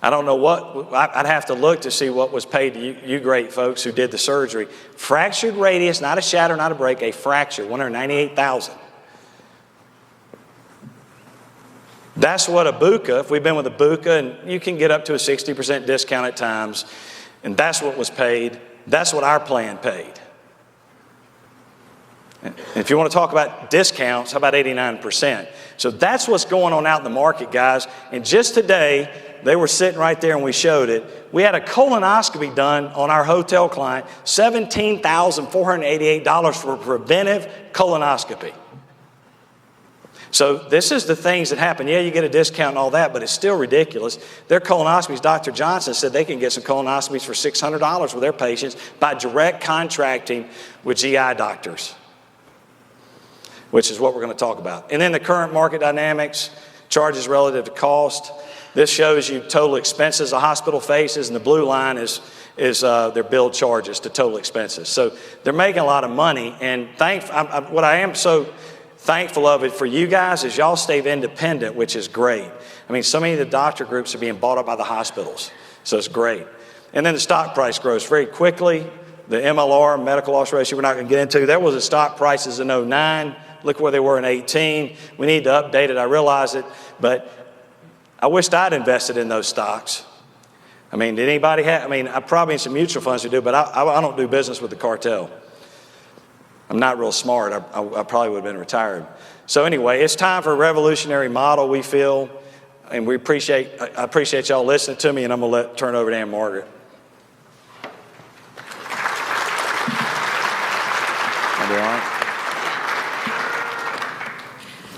I don't know what, I'd have to look to see what was paid to you great folks who did the surgery. Fractured radius, not a shatter, not a break, a fracture, $198,000. That's what a BUCAH, if we've been with a BUCAH, and you can get up to a 60% discount at times, and that's what was paid. That's what our plan paid. And if you want to talk about discounts, how about 89%? So that's what's going on out in the market, guys. And just today, they were sitting right there and we showed it. We had a colonoscopy done on our hotel client, $17,488 for a preventive colonoscopy. So this is the things that happen. Yeah, you get a discount and all that, but it's still ridiculous. Their colonoscopies, Dr. Johnson said they can get some colonoscopies for $600 with their patients by direct contracting with GI doctors, which is what we're going to talk about. And then the current market dynamics, charges relative to cost. This shows you total expenses a hospital faces, and the blue line is their billed charges to total expenses. So they're making a lot of money, and what I am so thankful of it for you guys is y'all stay independent, which is great. I mean, so many of the doctor groups are being bought up by the hospitals, so it's great. And then the stock price grows very quickly. The MLR, medical loss ratio, we're not going to get into. There was a stock prices in 09. Look where they were in 18. We need to update it. I realize it, but I wished I'd invested in those stocks. I mean, did anybody have? I mean, I probably in some mutual funds who do, but I don't do business with the cartel. I'm not real smart. I probably would have been retired. So anyway, it's time for a revolutionary model, we feel, and I appreciate y'all listening to me, and I'm going to turn it over to AnnMargaret.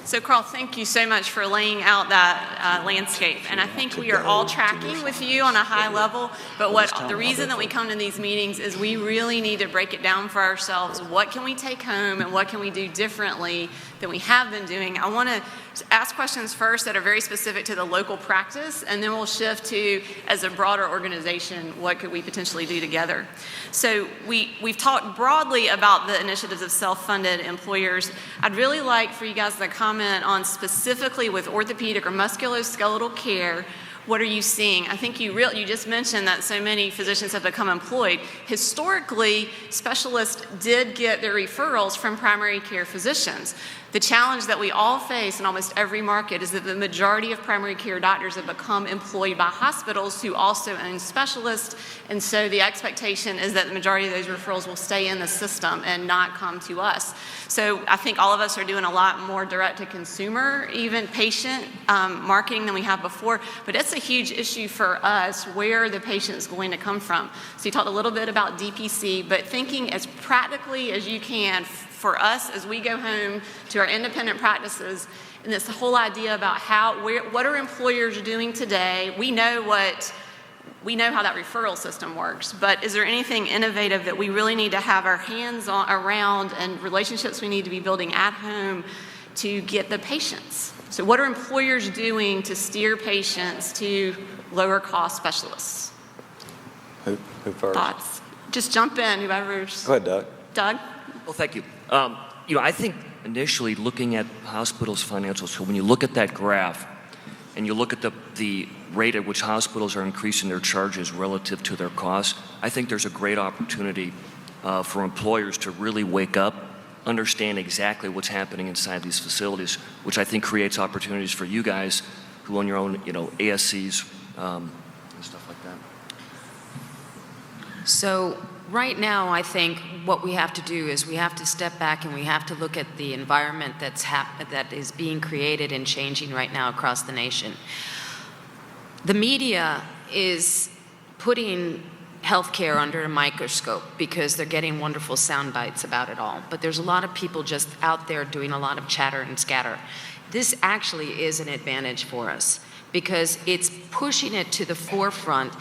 So Carl, thank you so much for laying out that landscape. And I think we are all tracking with you on a high level, but the reason that we come to these meetings is we really need to break it down for ourselves. What can we take home and what can we do differently than we have been doing? I want to ask questions first that are very specific to the local practice, and then we'll shift to, as a broader organization, what could we potentially do together? So we've talked broadly about the initiatives of self-funded employers. I'd really like for you guys to comment on specifically with orthopedic or musculoskeletal care. What are you seeing? I think you just mentioned that so many physicians have become employed. Historically, specialists did get their referrals from primary care physicians. The challenge that we all face in almost every market is that the majority of primary care doctors have become employed by hospitals who also own specialists, and so the expectation is that the majority of those referrals will stay in the system and not come to us. So I think all of us are doing a lot more direct-to-consumer, even patient marketing than we have before, but it's a huge issue for us where the patient is going to come from. So you talked a little bit about DPC, but thinking as practically as you can for us as we go home to our independent practices, and this whole idea about what are employers doing today? We know how that referral system works, but is there anything innovative that we really need to have our hands around and relationships we need to be building at home to get the patients? So what are employers doing to steer patients to lower cost specialists? Who first? Thoughts? Just jump in, whoever's. Go ahead, Doug. Doug? Well, thank you. I think initially looking at hospitals' financials, so when you look at that graph and you look at the rate at which hospitals are increasing their charges relative to their costs, I think there's a great opportunity for employers to really wake up, understand exactly what's happening inside these facilities, which I think creates opportunities for you guys who own your own, ASCs and stuff like that. So right now, I think what we have to do is we have to step back and we have to look at the environment that is being created and changing right now across the nation. The media is putting healthcare under a microscope because they're getting wonderful sound bites about it all. But there's a lot of people just out there doing a lot of chatter and scatter. This actually is an advantage for us because it's pushing it to the forefront.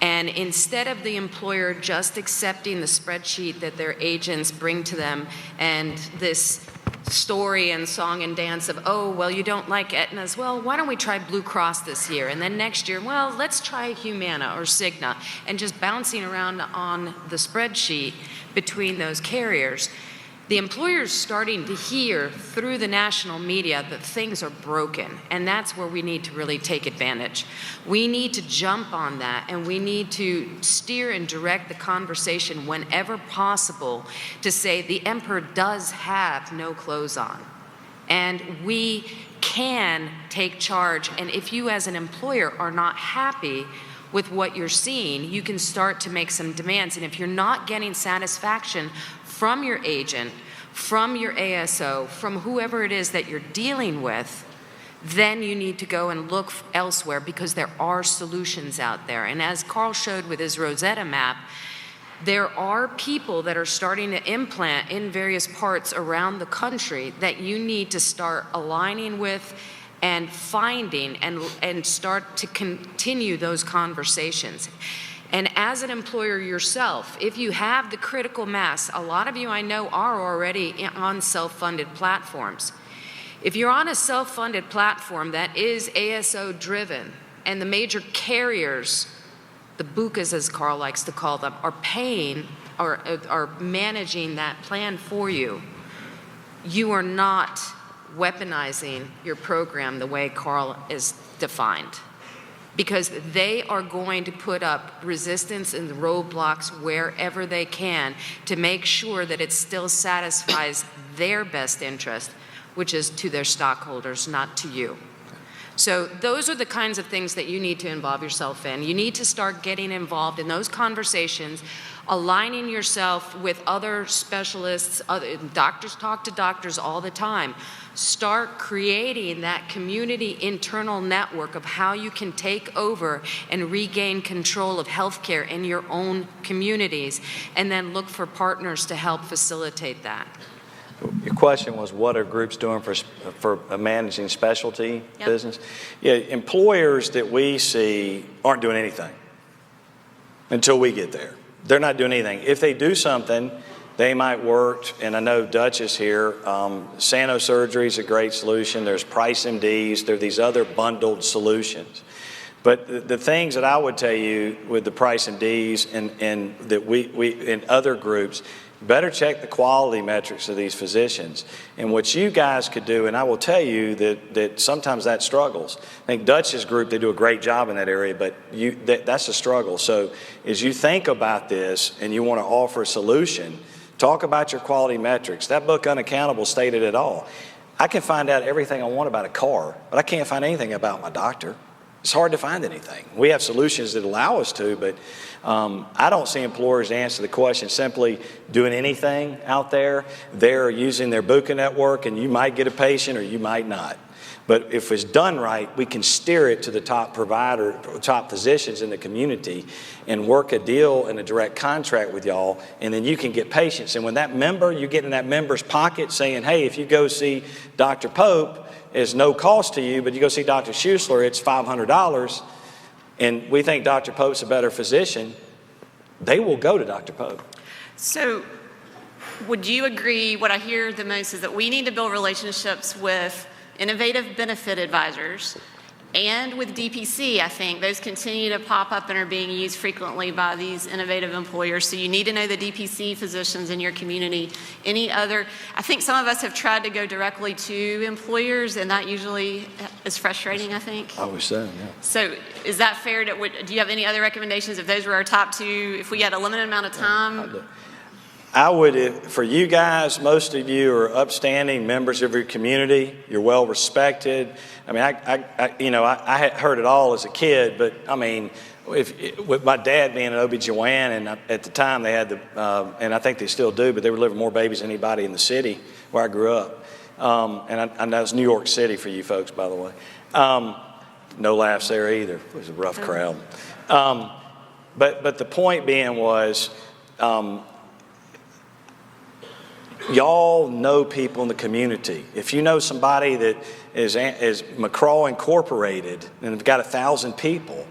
And instead of the employer just accepting the spreadsheet that their agents bring to them and this story and song and dance of, oh, well, you don't like Aetna's, well, why don't we try Blue Cross this year? And then next year, well, let's try Humana or Cigna, and just bouncing around on the spreadsheet between those carriers. The employer's starting to hear through the national media that things are broken, and that's where we need to really take advantage. We need to jump on that, and we need to steer and direct the conversation whenever possible to say the emperor does have no clothes on, and we can take charge. And if you as an employer are not happy with what you're seeing, you can start to make some demands. And if you're not getting satisfaction from your agent, from your ASO, from whoever it is that you're dealing with, then you need to go and look elsewhere because there are solutions out there. And as Carl showed with his Rosetta map, there are people that are starting to implant in various parts around the country that you need to start aligning with and finding and start to continue those conversations. And as an employer yourself, if you have the critical mass, a lot of you I know are already on self-funded platforms. If you're on a self-funded platform that is ASO driven and the major carriers, the BUCAHs as Carl likes to call them, are paying or are managing that plan for you, you are not weaponizing your program the way Carl is defined. Because they are going to put up resistance and roadblocks wherever they can to make sure that it still satisfies their best interest, which is to their stockholders, not to you. So those are the kinds of things that you need to involve yourself in. You need to start getting involved in those conversations, aligning yourself with other specialists. Doctors talk to doctors all the time. Start creating that community internal network of how you can take over and regain control of healthcare in your own communities, and then look for partners to help facilitate that. question was, what are groups doing for managing specialty Yep. business? Yeah, employers that we see aren't doing anything until we get there. They're not doing anything. If they do something, they might work, and I know Dutch is here, Neurosurgery is a great solution. There's Price MDs. There are these other bundled solutions. But the things that I would tell you with the Price MDs and that we in other groups, better check the quality metrics of these physicians. And what you guys could do, and I will tell you that sometimes that struggles. I think Dutch's group, they do a great job in that area, but that's a struggle. So as you think about this and you want to offer a solution, talk about your quality metrics. That book, Unaccountable, stated it all. I can find out everything I want about a car, but I can't find anything about my doctor. It's hard to find anything. We have solutions that allow us to, but I don't see employers answer the question simply doing anything out there. They're using their BUCAH network, and you might get a patient or you might not. But if it's done right, we can steer it to the top provider, top physicians in the community and work a deal and a direct contract with y'all, and then you can get patients. And when that member, you get in that member's pocket saying, hey, if you go see Dr. Pope, it's no cost to you, but you go see Dr. Schuessler, it's $500, and we think Dr. Pope's a better physician, they will go to Dr. Pope. So would you agree, what I hear the most is that we need to build relationships with innovative benefit advisors and with DPC. I think those continue to pop up and are being used frequently by these innovative employers. So you need to know the DPC physicians in your community. Any other, I think some of us have tried to go directly to employers, and that usually is frustrating, I think. I would say, yeah. So is that fair? Do you have any other recommendations if those were our top two, if we had a limited amount of time? I would, for you guys, most of you are upstanding members of your community. You're well respected. I mean, I had heard it all as a kid, but I mean, with my dad being an OB/GYN, and at the time they had and I think they still do, but they were delivering more babies than anybody in the city where I grew up. And that was New York City for you folks, by the way. No laughs there either. It was a rough crowd. But the point being was, y'all know people in the community. If you know somebody that is McCraw Incorporated and they've got 1,000 people,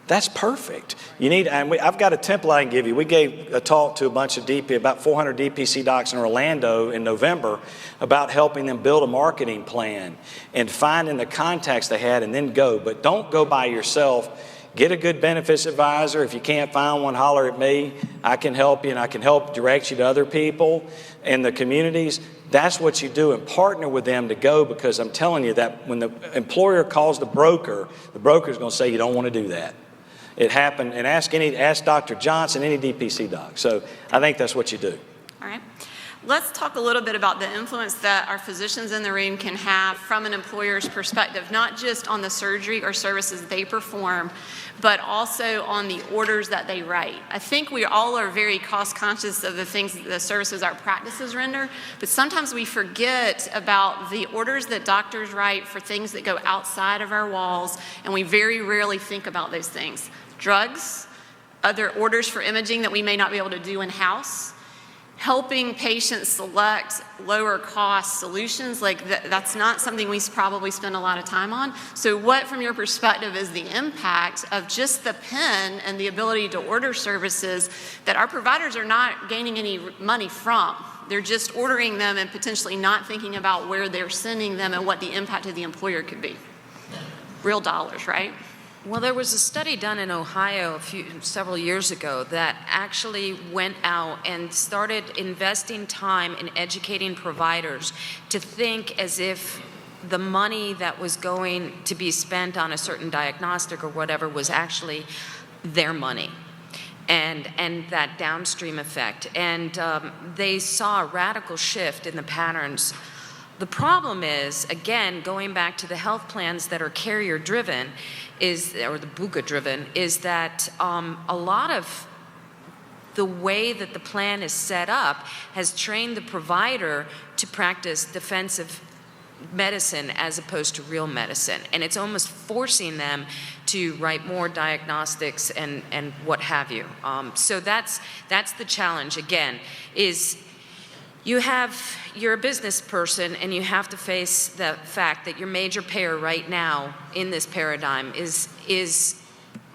that's perfect. I've got a template I can give you. We gave a talk to a bunch of about 400 DPC docs in Orlando in November about helping them build a marketing plan and finding the contacts they had and then go. But don't go by yourself. Get a good benefits advisor. If you can't find one, holler at me. I can help you, and I can help direct you to other people in the communities. That's what you do, and partner with them to go, because I'm telling you that when the employer calls the broker's going to say you don't want to do that. It happened, and ask Dr. Johnson, any DPC doc. So I think that's what you do. All right. Let's talk a little bit about the influence that our physicians in the room can have from an employer's perspective, not just on the surgery or services they perform, but also on the orders that they write. I think we all are very cost conscious of the services our practices render, but sometimes we forget about the orders that doctors write for things that go outside of our walls, and we very rarely think about those things. Drugs, other orders for imaging that we may not be able to do in-house, helping patients select lower cost solutions, that's not something we probably spend a lot of time on. So what, from your perspective, is the impact of just the pen and the ability to order services that our providers are not gaining any money from? They're just ordering them and potentially not thinking about where they're sending them and what the impact of the employer could be. Real dollars, right? Well, there was a study done in Ohio several years ago that actually went out and started investing time in educating providers to think as if the money that was going to be spent on a certain diagnostic or whatever was actually their money, and that downstream effect. And they saw a radical shift in the patterns. The problem is, again, going back to the health plans that are carrier-driven, or the BUCAH-driven, is that a lot of the way that the plan is set up has trained the provider to practice defensive medicine as opposed to real medicine. And it's almost forcing them to write more diagnostics and what have you. So that's the challenge, again, is you're a business person, and you have to face the fact that your major payer right now in this paradigm is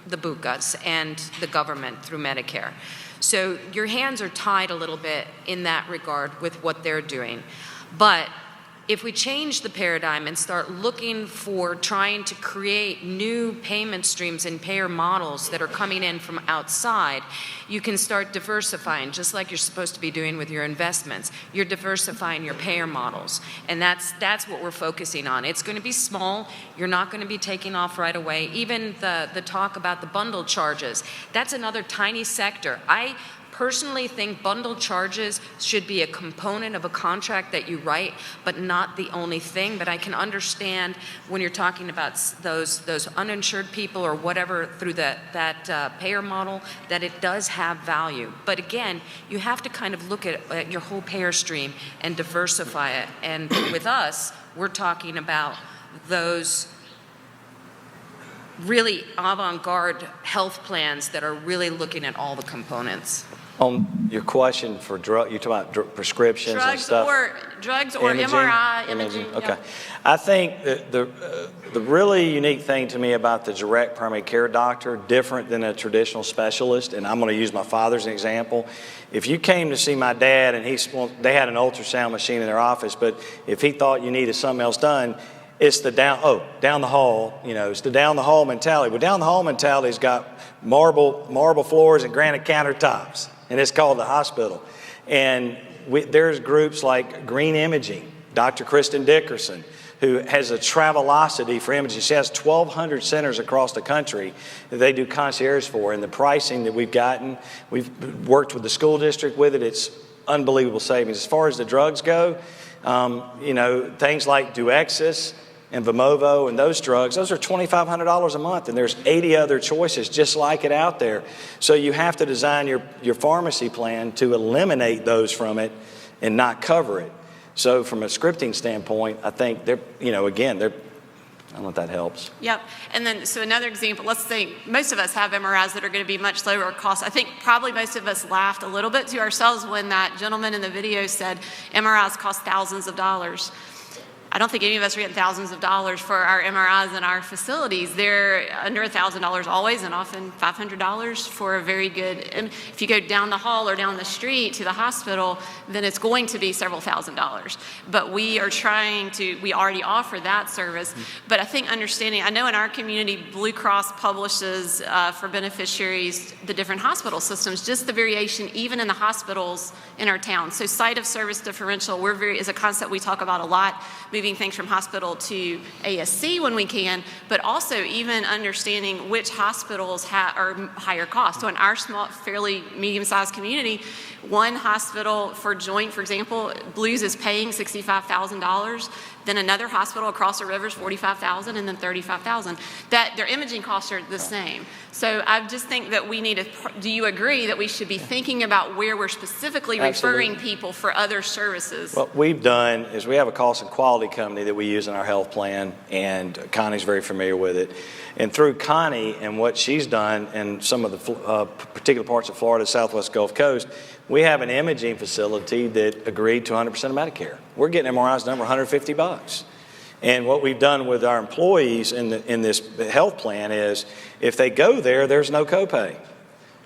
the BUCAHs and the government through Medicare. So your hands are tied a little bit in that regard with what they're doing. But if we change the paradigm and start looking for trying to create new payment streams and payer models that are coming in from outside, you can start diversifying, just like you're supposed to be doing with your investments. You're diversifying your payer models, and that's what we're focusing on. It's going to be small. You're not going to be taking off right away. Even the talk about the bundle charges, that's another tiny sector. I personally think bundle charges should be a component of a contract that you write, but not the only thing. But I can understand when you're talking about those uninsured people or whatever through that payer model, that it does have value. But again, you have to kind of look at your whole payer stream and diversify it. And with us, we're talking about those really avant-garde health plans that are really looking at all the components. On your question for drug, you're talking about prescriptions and stuff? Drugs or Imaging? MRI, imaging. Okay. Yeah. I think that the really unique thing to me about the direct primary care doctor, different than a traditional specialist, and I'm going to use my father as an example. If you came to see my dad and they had an ultrasound machine in their office, but if he thought you needed something else done, it's the down the hall, it's the down the hall mentality. Well, down the hall mentality's got marble floors and granite countertops, and it's called the hospital. And there's groups like Green Imaging, Dr. Kristen Dickerson, who has a Travelocity for imaging. She has 1,200 centers across the country that they do concierge for. And the pricing that we've gotten, we've worked with the school district with it. It's unbelievable savings. As far as the drugs go, things like Duexis and Vimovo and those drugs, those are $2,500 a month, and there's 80 other choices just like it out there. So you have to design your pharmacy plan to eliminate those from it and not cover it. So from a scripting standpoint, I think I don't know if that helps. Yep. And then, so another example, let's say most of us have MRIs that are going to be much lower cost. I think probably most of us laughed a little bit to ourselves when that gentleman in the video said MRIs cost thousands of dollars. I don't think any of us are getting thousands of dollars for our MRIs in our facilities. They're under $1,000 always, and often $500 for a very good. And if you go down the hall or down the street to the hospital, then it's going to be several $1,000s. But we already offer that service. But I think understanding, I know in our community, Blue Cross publishes for beneficiaries the different hospital systems, just the variation even in the hospitals in our town. So site of service differential, is a concept we talk about a lot, moving things from hospital to ASC when we can, but also even understanding which hospitals are higher cost. So in our small, fairly medium-sized community, one hospital for joint, for example, Blues is paying $65,000. Then another hospital across the river is $45,000, and then $35,000. That their imaging costs are the same. So I just think that we need to. Do you agree that we should be thinking about where we're specifically referring people for other services? What we've done is we have a cost and quality company that we use in our health plan, and Connie's very familiar with it. And through Connie and what she's done in some of the particular parts of Florida, Southwest Gulf Coast, we have an imaging facility that agreed to 100% of Medicare. We're getting MRIs done for $150. And what we've done with our employees in this health plan is if they go there, there's no copay.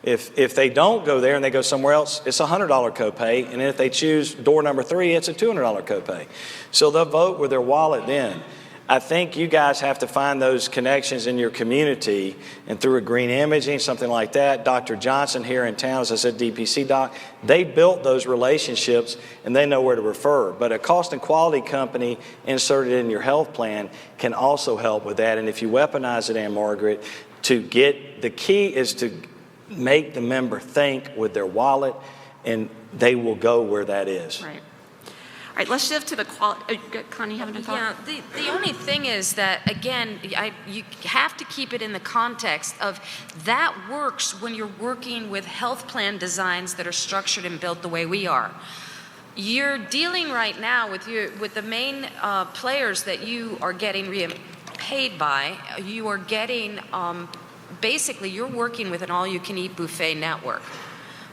If they don't go there and they go somewhere else, it's a $100 copay. And if they choose door number 3, it's a $200 copay. So they'll vote with their wallet then. I think you guys have to find those connections in your community, and through a Green Imaging, something like that. Dr. Johnson here in town, as I said, DPC doc, they built those relationships and they know where to refer. But a cost and quality company inserted in your health plan can also help with that. And if you weaponize it, AnnMargaret, the key is to make the member think with their wallet, and they will go where that is. Right. All right, let's shift to the quality. Connie, you having a thought? Yeah, the only thing is that, again, you have to keep it in the context of that works when you're working with health plan designs that are structured and built the way we are. You're dealing right now with the main players that you are getting paid by. You are getting, basically, you're working with an all-you-can-eat buffet network.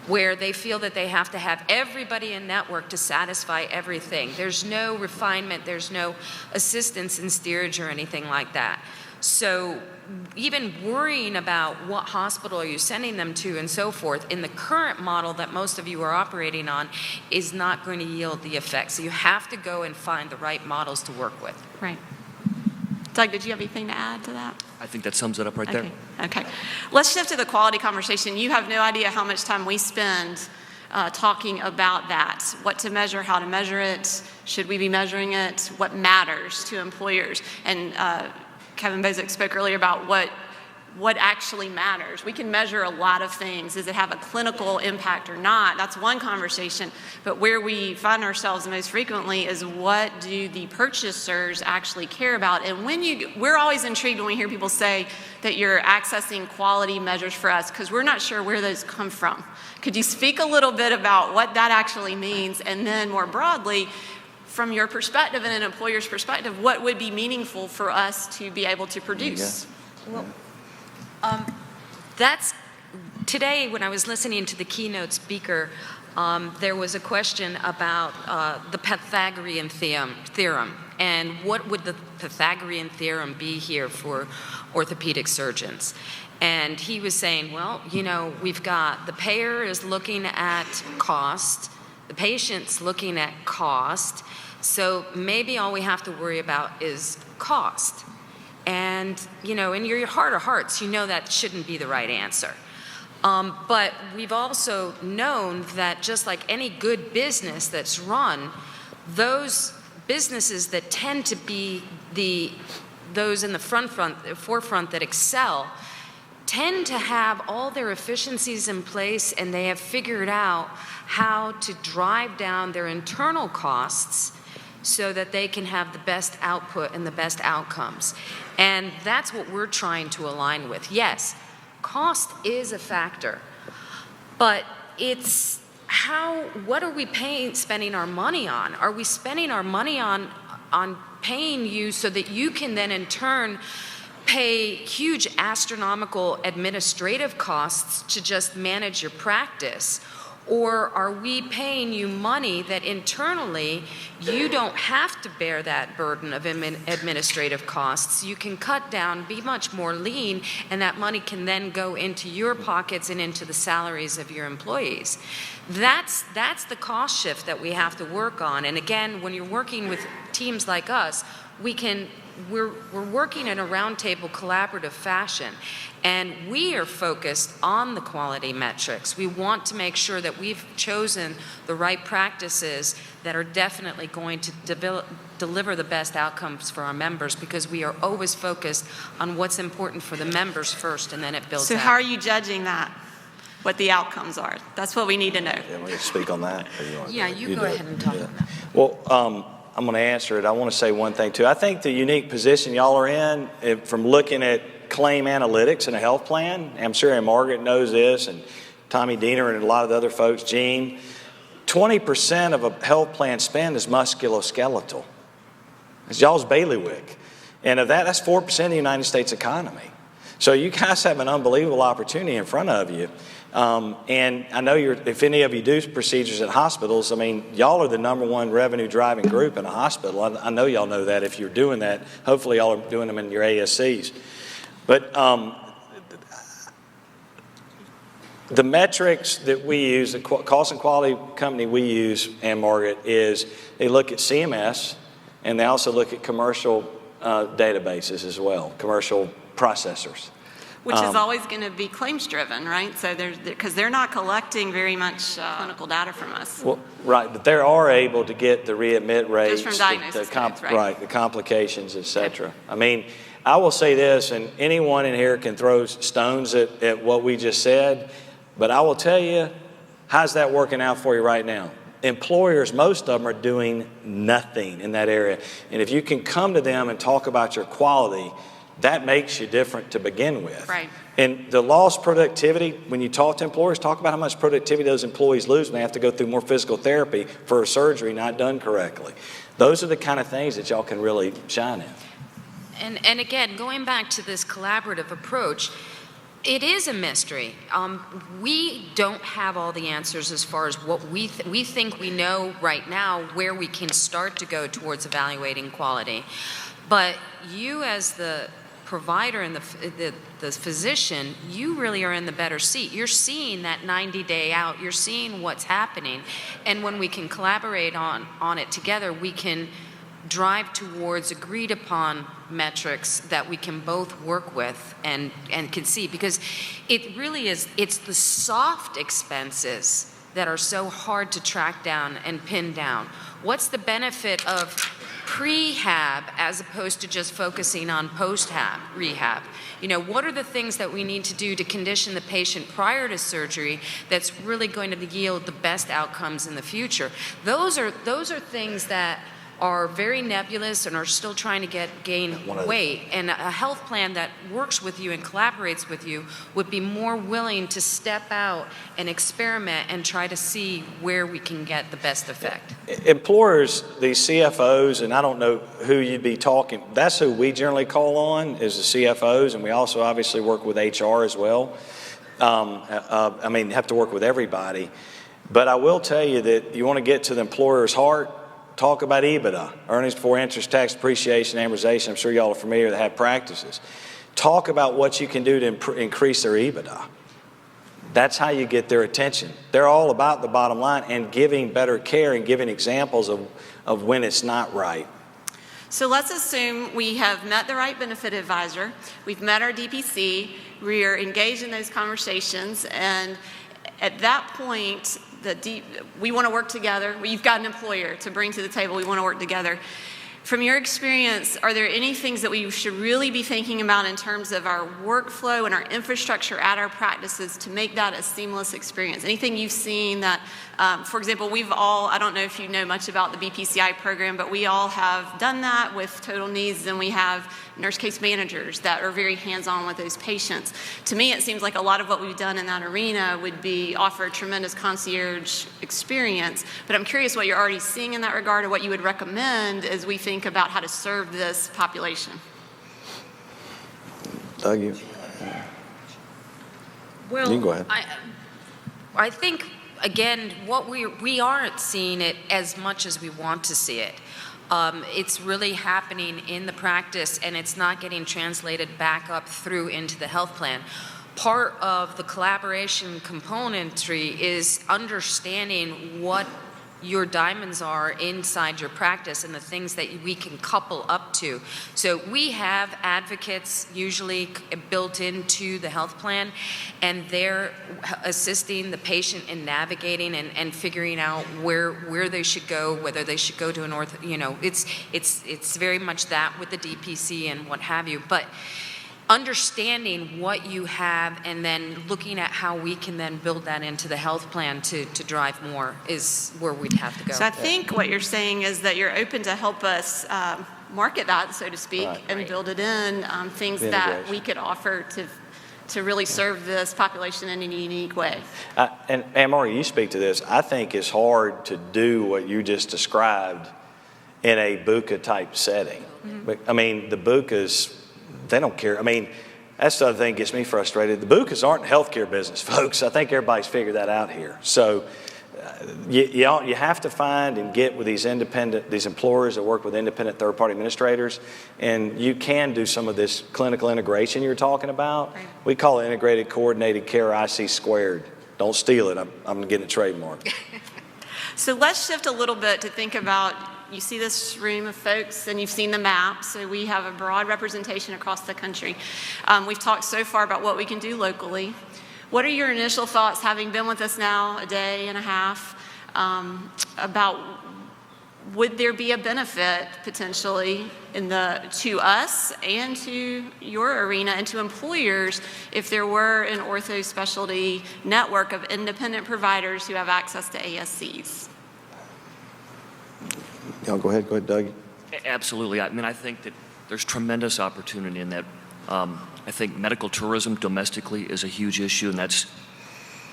where they feel that they have to have everybody in network to satisfy everything. There's no refinement, there's no assistance in steerage or anything like that. So even worrying about what hospital are you sending them to and so forth in the current model that most of you are operating on is not going to yield the effect. So you have to go and find the right models to work with. Right. Doug, did you have anything to add to that? I think that sums it up right there. Okay. Let's shift to the quality conversation. You have no idea how much time we spend talking about that. What to measure, how to measure it, should we be measuring it, what matters to employers. And Kevin Bozick spoke earlier about what actually matters. We can measure a lot of things. Does it have a clinical impact or not? That's one conversation. But where we find ourselves most frequently is what do the purchasers actually care about? And we're always intrigued when we hear people say that you're accessing quality measures for us because we're not sure where those come from. Could you speak a little bit about what that actually means? And then more broadly, from your perspective and an employer's perspective, what would be meaningful for us to be able to produce? Well, that's today when I was listening to the keynote speaker, there was a question about the Pythagorean theorem and what would the Pythagorean theorem be here for orthopedic surgeons. And he was saying, well, you know, we've got the payer is looking at cost, the patient's looking at cost, so maybe all we have to worry about is cost. And, you know, in your heart of hearts, you know that shouldn't be the right answer. But we've also known that just like any good business that's run, those businesses that tend to be those in the forefront that excel tend to have all their efficiencies in place, and they have figured out how to drive down their internal costs so that they can have the best output and the best outcomes. And that's what we're trying to align with. Yes, cost is a factor, but it's what are we spending our money on? Are we spending our money on paying you so that you can then in turn pay huge astronomical administrative costs to just manage your practice? Or are we paying you money that internally you don't have to bear that burden of administrative costs? You can cut down, be much more lean, and that money can then go into your pockets and into the salaries of your employees. That's the cost shift that we have to work on. And again, when you're working with teams like us, we're working in a roundtable collaborative fashion, and we are focused on the quality metrics. We want to make sure that we've chosen the right practices that are definitely going to deliver the best outcomes for our members, because we are always focused on what's important for the members first, and then it builds out. So how are you judging that? What the outcomes are? That's what we need to know. Yeah, we can speak on that. You go ahead and talk on that. Well, I'm going to answer it. I want to say one thing too. I think the unique position y'all are in from looking at claim analytics in a health plan, I'm sure AnnMargaret knows this, and Tommy Diener and a lot of the other folks, Gene, 20% of a health plan spend is musculoskeletal. It's y'all's bailiwick. And of that, that's 4% of the United States economy. So you guys have an unbelievable opportunity in front of you. And I know if any of you do procedures at hospitals, I mean, y'all are the #1 revenue driving group in a hospital. I know y'all know that if you're doing that. Hopefully y'all are doing them in your ASCs. But the metrics that we use, the cost and quality company we use, AnnMargaret, is they look at CMS and they also look at commercial databases as well, commercial processors. Which is always going to be claims driven, right? So because they're not collecting very much clinical data from us. Well, right, but they are able to get the readmit rates, just from diagnosis codes, right? Right, the complications, etc. Okay. I mean, I will say this, and anyone in here can throw stones at what we just said, but I will tell you, how's that working out for you right now? Employers, most of them are doing nothing in that area. And if you can come to them and talk about your quality, that makes you different to begin with. Right. And the lost productivity, when you talk to employers, talk about how much productivity those employees lose when they have to go through more physical therapy for a surgery not done correctly. Those are the kind of things that y'all can really shine in. And again, going back to this collaborative approach, It is a mystery. We don't have all the answers as far as what we think we know right now where we can start to go towards evaluating quality. But you as the provider and the physician, you really are in the better seat. You're seeing that 90-day out. You're seeing what's happening. And when we can collaborate on it together, we can drive towards agreed upon metrics that we can both work with and can see, because it really is, it's the soft expenses that are so hard to track down and pin down. What's the benefit of prehab as opposed to just focusing on rehab? You know, what are the things that we need to do to condition the patient prior to surgery that's really going to yield the best outcomes in the future? Those are things that are very nebulous and are still trying to gain weight. And a health plan that works with you and collaborates with you would be more willing to step out and experiment and try to see where we can get the best effect. Employers, these CFOs, and I don't know who you'd be talking, that's who we generally call on, is the CFOs, and we also obviously work with HR as well. I mean, have to work with everybody. But I will tell you that you want to get to the employer's heart, talk about EBITDA, earnings before interest, tax, depreciation, amortization. I'm sure y'all are familiar that have practices. Talk about what you can do to increase their EBITDA. That's how you get their attention. They're all about the bottom line and giving better care and giving examples of when it's not right. So let's assume we have met the right benefit advisor, we've met our DPC, we are engaged in those conversations, and at that point, we want to work together. You've got an employer to bring to the table. We want to work together. From your experience, are there any things that we should really be thinking about in terms of our workflow and our infrastructure at our practices to make that a seamless experience? Anything you've seen that, for example, we've all, I don't know if you know much about the BPCI program, but we all have done that with total needs, and we have nurse case managers that are very hands-on with those patients. To me, it seems like a lot of what we've done in that arena would be offer a tremendous concierge experience, but I'm curious what you're already seeing in that regard or what you would recommend as we think about how to serve this population. Doug, you can go ahead. I think, again, what we aren't seeing it as much as we want to see it. It's really happening in the practice, and it's not getting translated back up through into the health plan. Part of the collaboration componentry is understanding what your diamonds are inside your practice and the things that we can couple up to. So we have advocates usually built into the health plan, and they're assisting the patient in navigating and figuring out where they should go, whether they should go to an ortho, you know, it's very much that with the DPC and what have you. But understanding what you have and then looking at how we can then build that into the health plan to drive more is where we'd have to go. So I think what you're saying is that you're open to help us market that, so to speak, and build it in, things that we could offer to really serve this population in a unique way. And AnnMargaret, you speak to this. I think it's hard to do what you just described in a BUCAH type setting. Mm-hmm. But, I mean, the BUCAHs, they don't care. I mean, that's the other thing that gets me frustrated. The BUCAHs aren't in the healthcare business, folks. I think everybody's figured that out here. So you have to find and get with these employers that work with independent third-party administrators, and you can do some of this clinical integration you're talking about. Right. We call it integrated coordinated care, IC squared. Don't steal it. I'm getting a trademark. So let's shift a little bit to think about, you see this room of folks and you've seen the map, so we have a broad representation across the country. We've talked so far about what we can do locally. What are your initial thoughts, having been with us now a day and a half, about would there be a benefit potentially to us and to your arena and to employers if there were an ortho specialty network of independent providers who have access to ASCs? Go ahead, Doug. Absolutely. I mean, I think that there's tremendous opportunity in that. I think medical tourism domestically is a huge issue, and that's,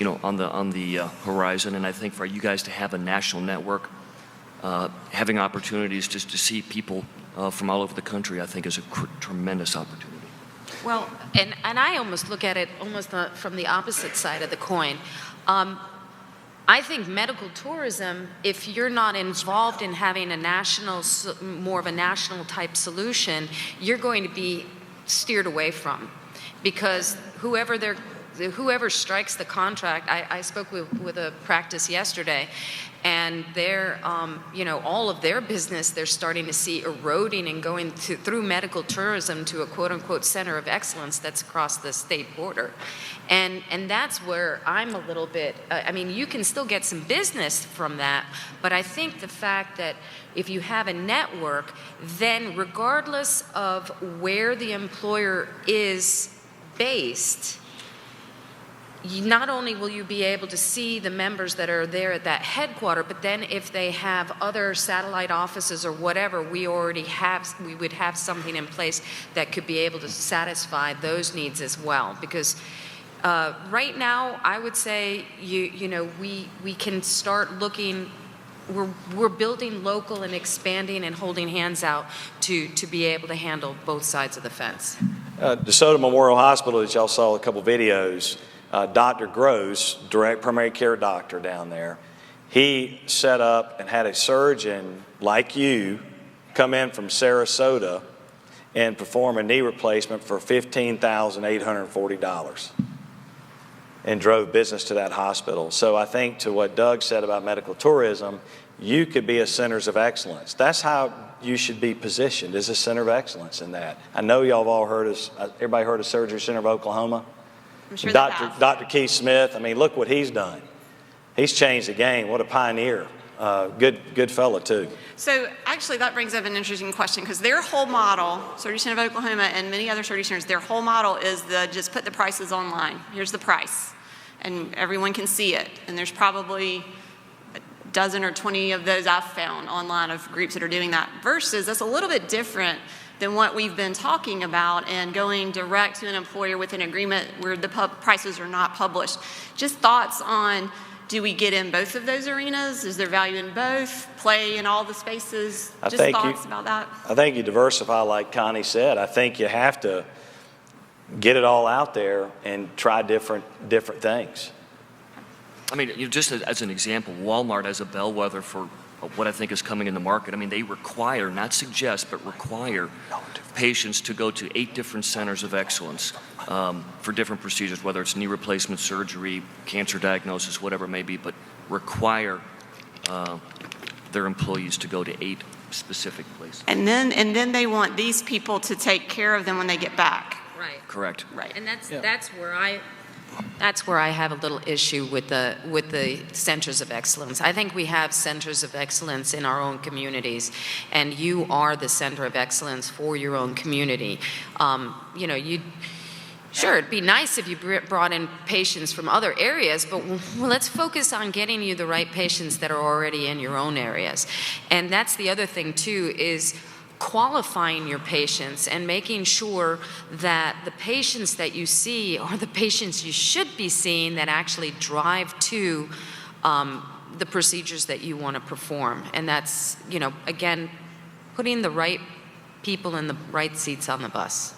on the horizon. And I think for you guys to have a national network, having opportunities just to see people from all over the country, I think is a tremendous opportunity. Well, and I almost look at it almost from the opposite side of the coin. I think medical tourism, if you're not involved in having a national, more of a national type solution, you're going to be steered away from, because whoever strikes the contract, I spoke with a practice yesterday, and they're, all of their business, they're starting to see eroding and going through medical tourism to a quote-unquote center of excellence that's across the state border. And that's where I'm a little bit, you can still get some business from that, but I think the fact that if you have a network, then regardless of where the employer is based, not only will you be able to see the members that are there at that headquarter, but then if they have other satellite offices or whatever, we would have something in place that could be able to satisfy those needs as well. Because right now, I would say we can start looking. We're building local and expanding and holding hands out to be able to handle both sides of the fence. DeSoto Memorial Hospital, as y'all saw a couple videos, Dr. Gross, direct primary care doctor down there, he set up and had a surgeon like you come in from Sarasota and perform a knee replacement for $15,840 and drove business to that hospital. So I think to what Doug said about medical tourism, you could be a centers of excellence. That's how you should be positioned, as a center of excellence in that. I know y'all have all heard of, everybody heard of Surgery Center of Oklahoma? I'm sure Dr. Keith Smith, look what he's done. He's changed the game. What a pioneer. Good fella, too. So actually that brings up an interesting question, because their whole model, Surgery Center of Oklahoma and many other surgery centers, their whole model is just put the prices online. Here's the price. And everyone can see it. And there's probably a dozen or 20 of those I've found online of groups that are doing that. Versus, that's a little bit different than what we've been talking about, and going direct to an employer with an agreement where the prices are not published. Just thoughts on, do we get in both of those arenas? Is there value in both? Play in all the spaces? Just thoughts about that? I think you diversify, like Connie said. I think you have to get it all out there and try different things. Just as an example, Walmart as a bellwether for what I think is coming in the market. They require, not suggest, but require patients to go to 8 different centers of excellence for different procedures, whether it's knee replacement surgery, cancer diagnosis, whatever it may be, but require their employees to go to 8 specific places. And then they want these people to take care of them when they get back. Right. Correct. Right. And that's where I have a little issue with the centers of excellence. I think we have centers of excellence in our own communities, and you are the center of excellence for your own community. Sure, it'd be nice if you brought in patients from other areas, but let's focus on getting you the right patients that are already in your own areas. And that's the other thing too, is qualifying your patients and making sure that the patients that you see are the patients you should be seeing that actually drive to the procedures that you want to perform. And that's, again, putting the right people in the right seats on the bus.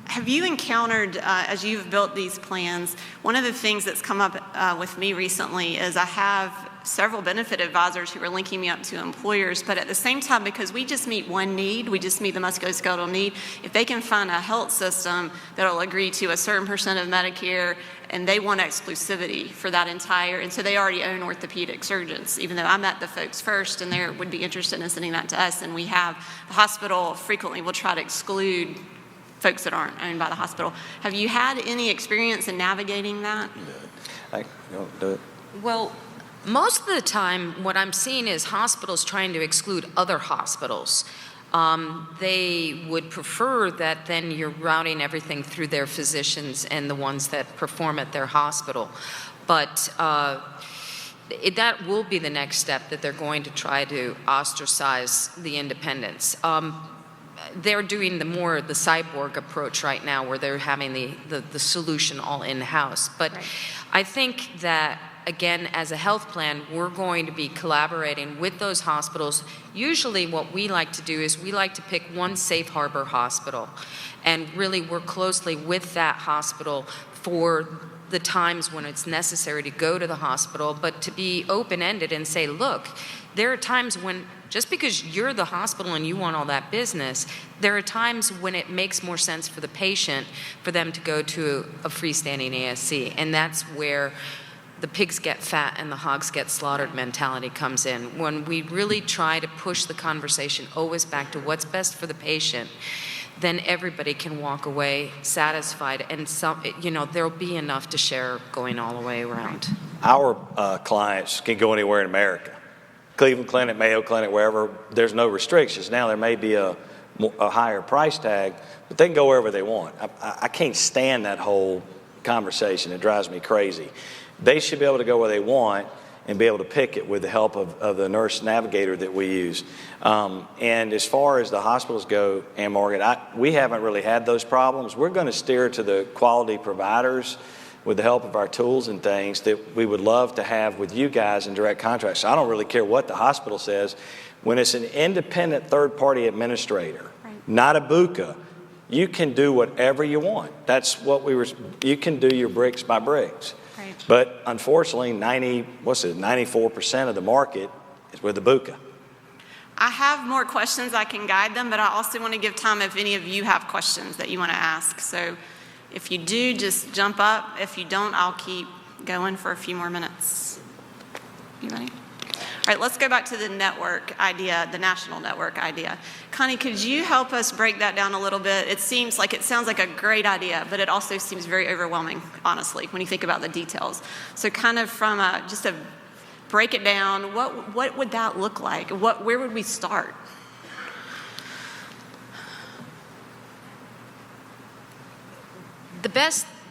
Have you encountered, as you've built these plans, one of the things that's come up with me recently is I have several benefit advisors who are linking me up to employers, but at the same time, because we just meet one need, we just meet the musculoskeletal need, if they can find a health system that'll agree to a certain percent of Medicare, and they want exclusivity for that entire, and so they already own orthopedic surgeons, even though I met the folks first and they would be interested in sending that to us, and we have, the hospital frequently will try to exclude folks that aren't owned by the hospital. Have you had any experience in navigating that? Do it. Well, most of the time, what I'm seeing is hospitals trying to exclude other hospitals. They would prefer that then you're routing everything through their physicians and the ones that perform at their hospital. But that will be the next step, that they're going to try to ostracize the independents. They're doing the cyborg approach right now, where they're having the solution all in-house. But right. I think that again, as a health plan, we're going to be collaborating with those hospitals. Usually what we like to do is we like to pick one safe harbor hospital and really work closely with that hospital for the times when it's necessary to go to the hospital, but to be open-ended and say, look, there are times when, just because you're the hospital and you want all that business, there are times when it makes more sense for the patient for them to go to a freestanding ASC. And that's where the pigs get fat and the hogs get slaughtered mentality comes in. When we really try to push the conversation always back to what's best for the patient, then everybody can walk away satisfied, and there'll be enough to share going all the way around. Our clients can go anywhere in America. Cleveland Clinic, Mayo Clinic, wherever, there's no restrictions. Now there may be a higher price tag, but they can go wherever they want. I can't stand that whole conversation. It drives me crazy. They should be able to go where they want and be able to pick it with the help of the nurse navigator that we use. And as far as the hospitals go, AnnMargaret, we haven't really had those problems. We're going to steer to the quality providers with the help of our tools and things that we would love to have with you guys in direct contracts. So I don't really care what the hospital says. When it's an independent third-party administrator, not a BUCAH, you can do whatever you want. That's what you can do your bricks by bricks. Right. But unfortunately, 94% of the market is with the BUCAH. I have more questions I can guide them, but I also want to give time if any of you have questions that you want to ask. So if you do, just jump up. If you don't, I'll keep going for a few more minutes. You ready? All right, let's go back to the network idea, the national network idea. Connie, could you help us break that down a little bit? It sounds like a great idea, but it also seems very overwhelming, honestly, when you think about the details. So kind of from just to break it down, what would that look like? Where would we start? The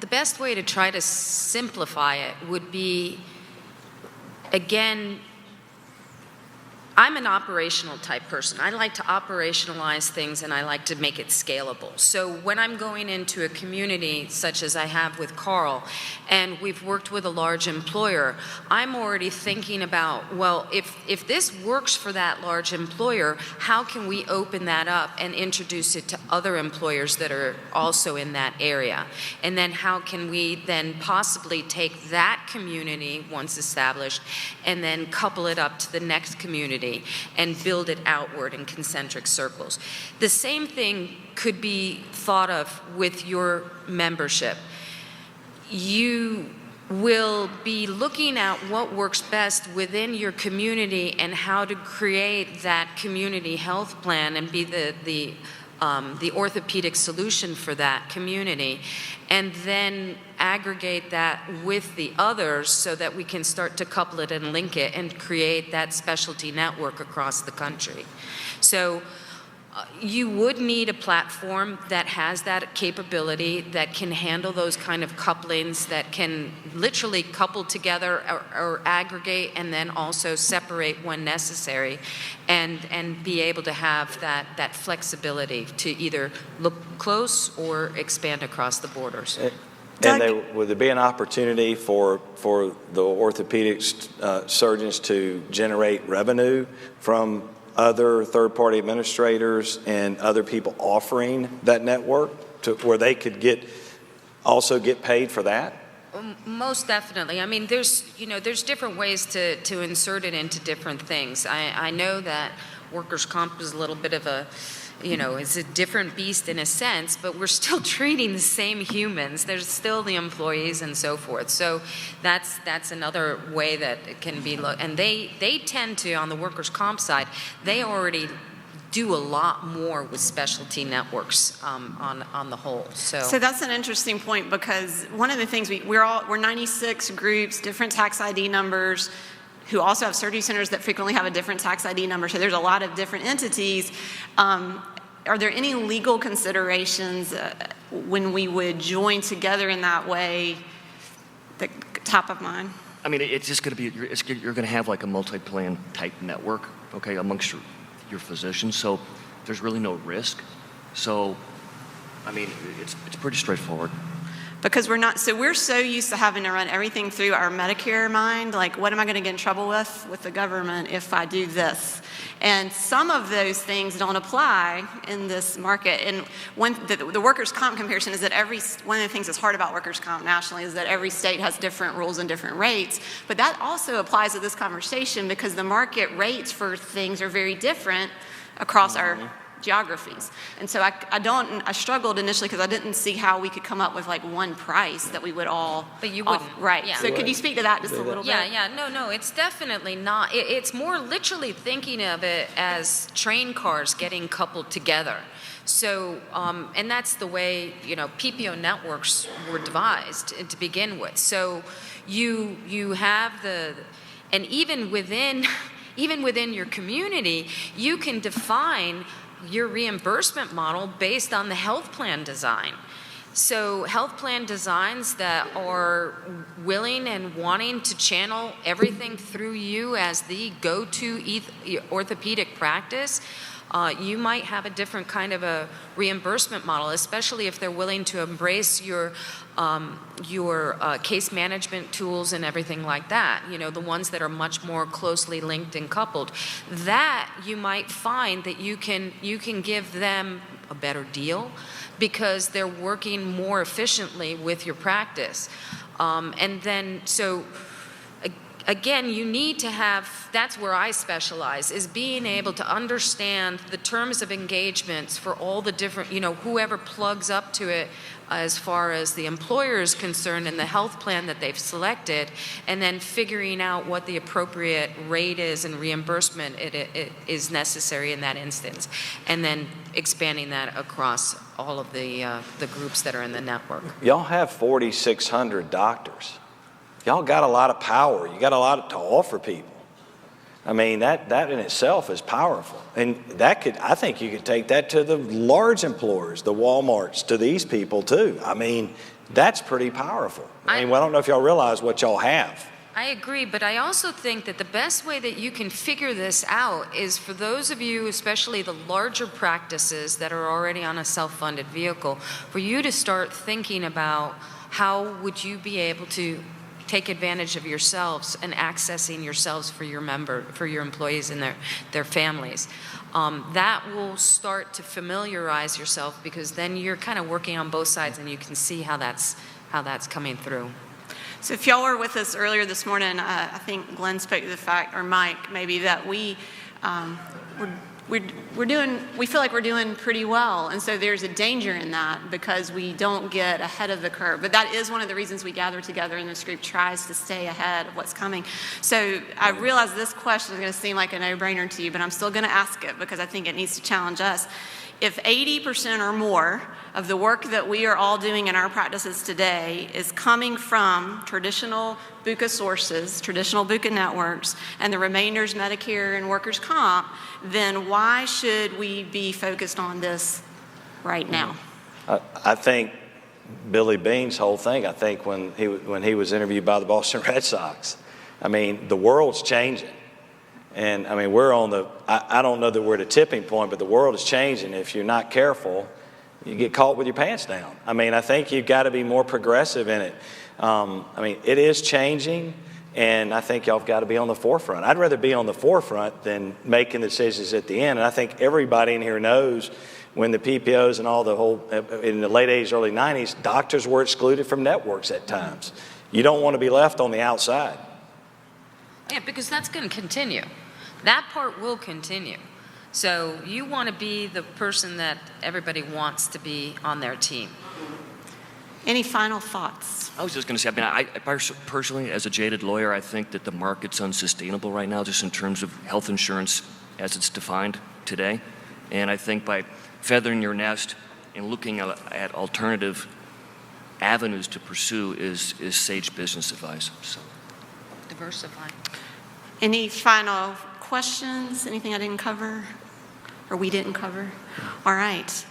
best way to try to simplify it would be, again, I'm an operational type person. I like to operationalize things and I like to make it scalable. So when I'm going into a community such as I have with Carl, and we've worked with a large employer, I'm already thinking about, well, if this works for that large employer, how can we open that up and introduce it to other employers that are also in that area? And then how can we then possibly take that community, once established, and then couple it up to the next community and build it outward in concentric circles. The same thing could be thought of with your membership. You will be looking at what works best within your community and how to create that community health plan and be the orthopedic solution for that community, and then aggregate that with the others so that we can start to couple it and link it and create that specialty network across the country. So you would need a platform that has that capability, that can handle those kind of couplings, that can literally couple together or aggregate and then also separate when necessary, and be able to have that flexibility to either look close or expand across the borders. And would there be an opportunity for the orthopedic surgeons to generate revenue from other third-party administrators and other people offering that network to where they could also get paid for that? Most definitely. I mean, there's different ways to insert it into different things. I know that workers' comp is a little bit of it's a different beast in a sense, but we're still treating the same humans. There's still the employees and so forth. So that's another way that it can be looked. And they tend to, on the workers' comp side, they already do a lot more with specialty networks on the whole. So that's an interesting point, because one of the things we're 96 groups, different tax ID numbers, who also have surgery centers that frequently have a different tax ID number. So there's a lot of different entities. Are there any legal considerations when we would join together in that way that top of mind? I mean, it's just going to be, you're going to have like a multi-plan type network, okay, amongst your physicians. So there's really no risk. So, I mean, it's pretty straightforward. Because we're so used to having to run everything through our Medicare mind, like what am I going to get in trouble with the government if I do this? And some of those things don't apply in this market. And the workers' comp comparison is that one of the things that's hard about workers' comp nationally is that every state has different rules and different rates. But that also applies to this conversation because the market rates for things are very different across our geographies. And so I struggled initially because I didn't see how we could come up with like one price that we would all. But you wouldn't. Right. Yeah. So could you speak to that just a little bit? Yeah. No, it's definitely not. It's more literally thinking of it as train cars getting coupled together. So, and that's the way, PPO networks were devised to begin with. So you have and even within your community, you can define your reimbursement model based on the health plan design. So health plan designs that are willing and wanting to channel everything through you as the go-to orthopedic practice, you might have a different kind of a reimbursement model, especially if they're willing to embrace your case management tools and everything like that, the ones that are much more closely linked and coupled. That you might find that you can give them a better deal because they're working more efficiently with your practice. And then, so again, you need to have, that's where I specialize, is being able to understand the terms of engagements for all the different, whoever plugs up to it as far as the employer is concerned and the health plan that they've selected, and then figuring out what the appropriate rate is and reimbursement it is necessary in that instance, and then expanding that across all of the groups that are in the network. Y'all have 4,600 doctors. Y'all got a lot of power. You got a lot to offer people. I mean, that in itself is powerful. And I think you could take that to the large employers, the Walmarts, to these people too. I mean, that's pretty powerful. I don't know if y'all realize what y'all have. I agree, but I also think that the best way that you can figure this out is for those of you, especially the larger practices that are already on a self-funded vehicle, for you to start thinking about how would you be able to take advantage of yourselves and accessing yourselves for your employees and their families. That will start to familiarize yourself because then you're kind of working on both sides and you can see how that's coming through. So if y'all were with us earlier this morning, I think Glenn spoke to the fact, or Mike maybe, that we feel like we're doing pretty well, and so there's a danger in that because we don't get ahead of the curve. But that is one of the reasons we gather together, and this group tries to stay ahead of what's coming. So I realize this question is going to seem like a no-brainer to you, but I'm still going to ask it because I think it needs to challenge us. If 80% or more of the work that we are all doing in our practices today is coming from traditional BUCAH sources, traditional BUCAH networks, and the remainder is Medicare and workers' comp, then why should we be focused on this right now? I think Billy Beane's whole thing, I think when he was interviewed by the Boston Red Sox, I mean, the world's changing. And I mean, we're on I don't know that we're at a tipping point, but the world is changing. If you're not careful, you get caught with your pants down. I mean, I think you've got to be more progressive in it. I mean, it is changing, and I think y'all have got to be on the forefront. I'd rather be on the forefront than making decisions at the end. And I think everybody in here knows when the PPOs and in the late 80s, early 90s, doctors were excluded from networks at times. You don't want to be left on the outside. Yeah, because that's going to continue. That part will continue. So you want to be the person that everybody wants to be on their team. Any final thoughts? I was just going to say, I personally, as a jaded lawyer, I think that the market's unsustainable right now, just in terms of health insurance as it's defined today. And I think by feathering your nest and looking at alternative avenues to pursue is sage business advice. So. Diversify. Any final questions? Anything I didn't cover or we didn't cover? All right.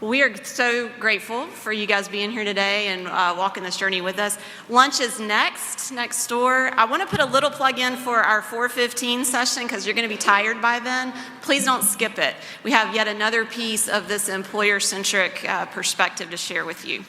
We are so grateful for you guys being here today and walking this journey with us. Lunch is next door. I want to put a little plug in for our 4:15 session because you're going to be tired by then. Please don't skip it. We have yet another piece of this employer-centric perspective to share with you.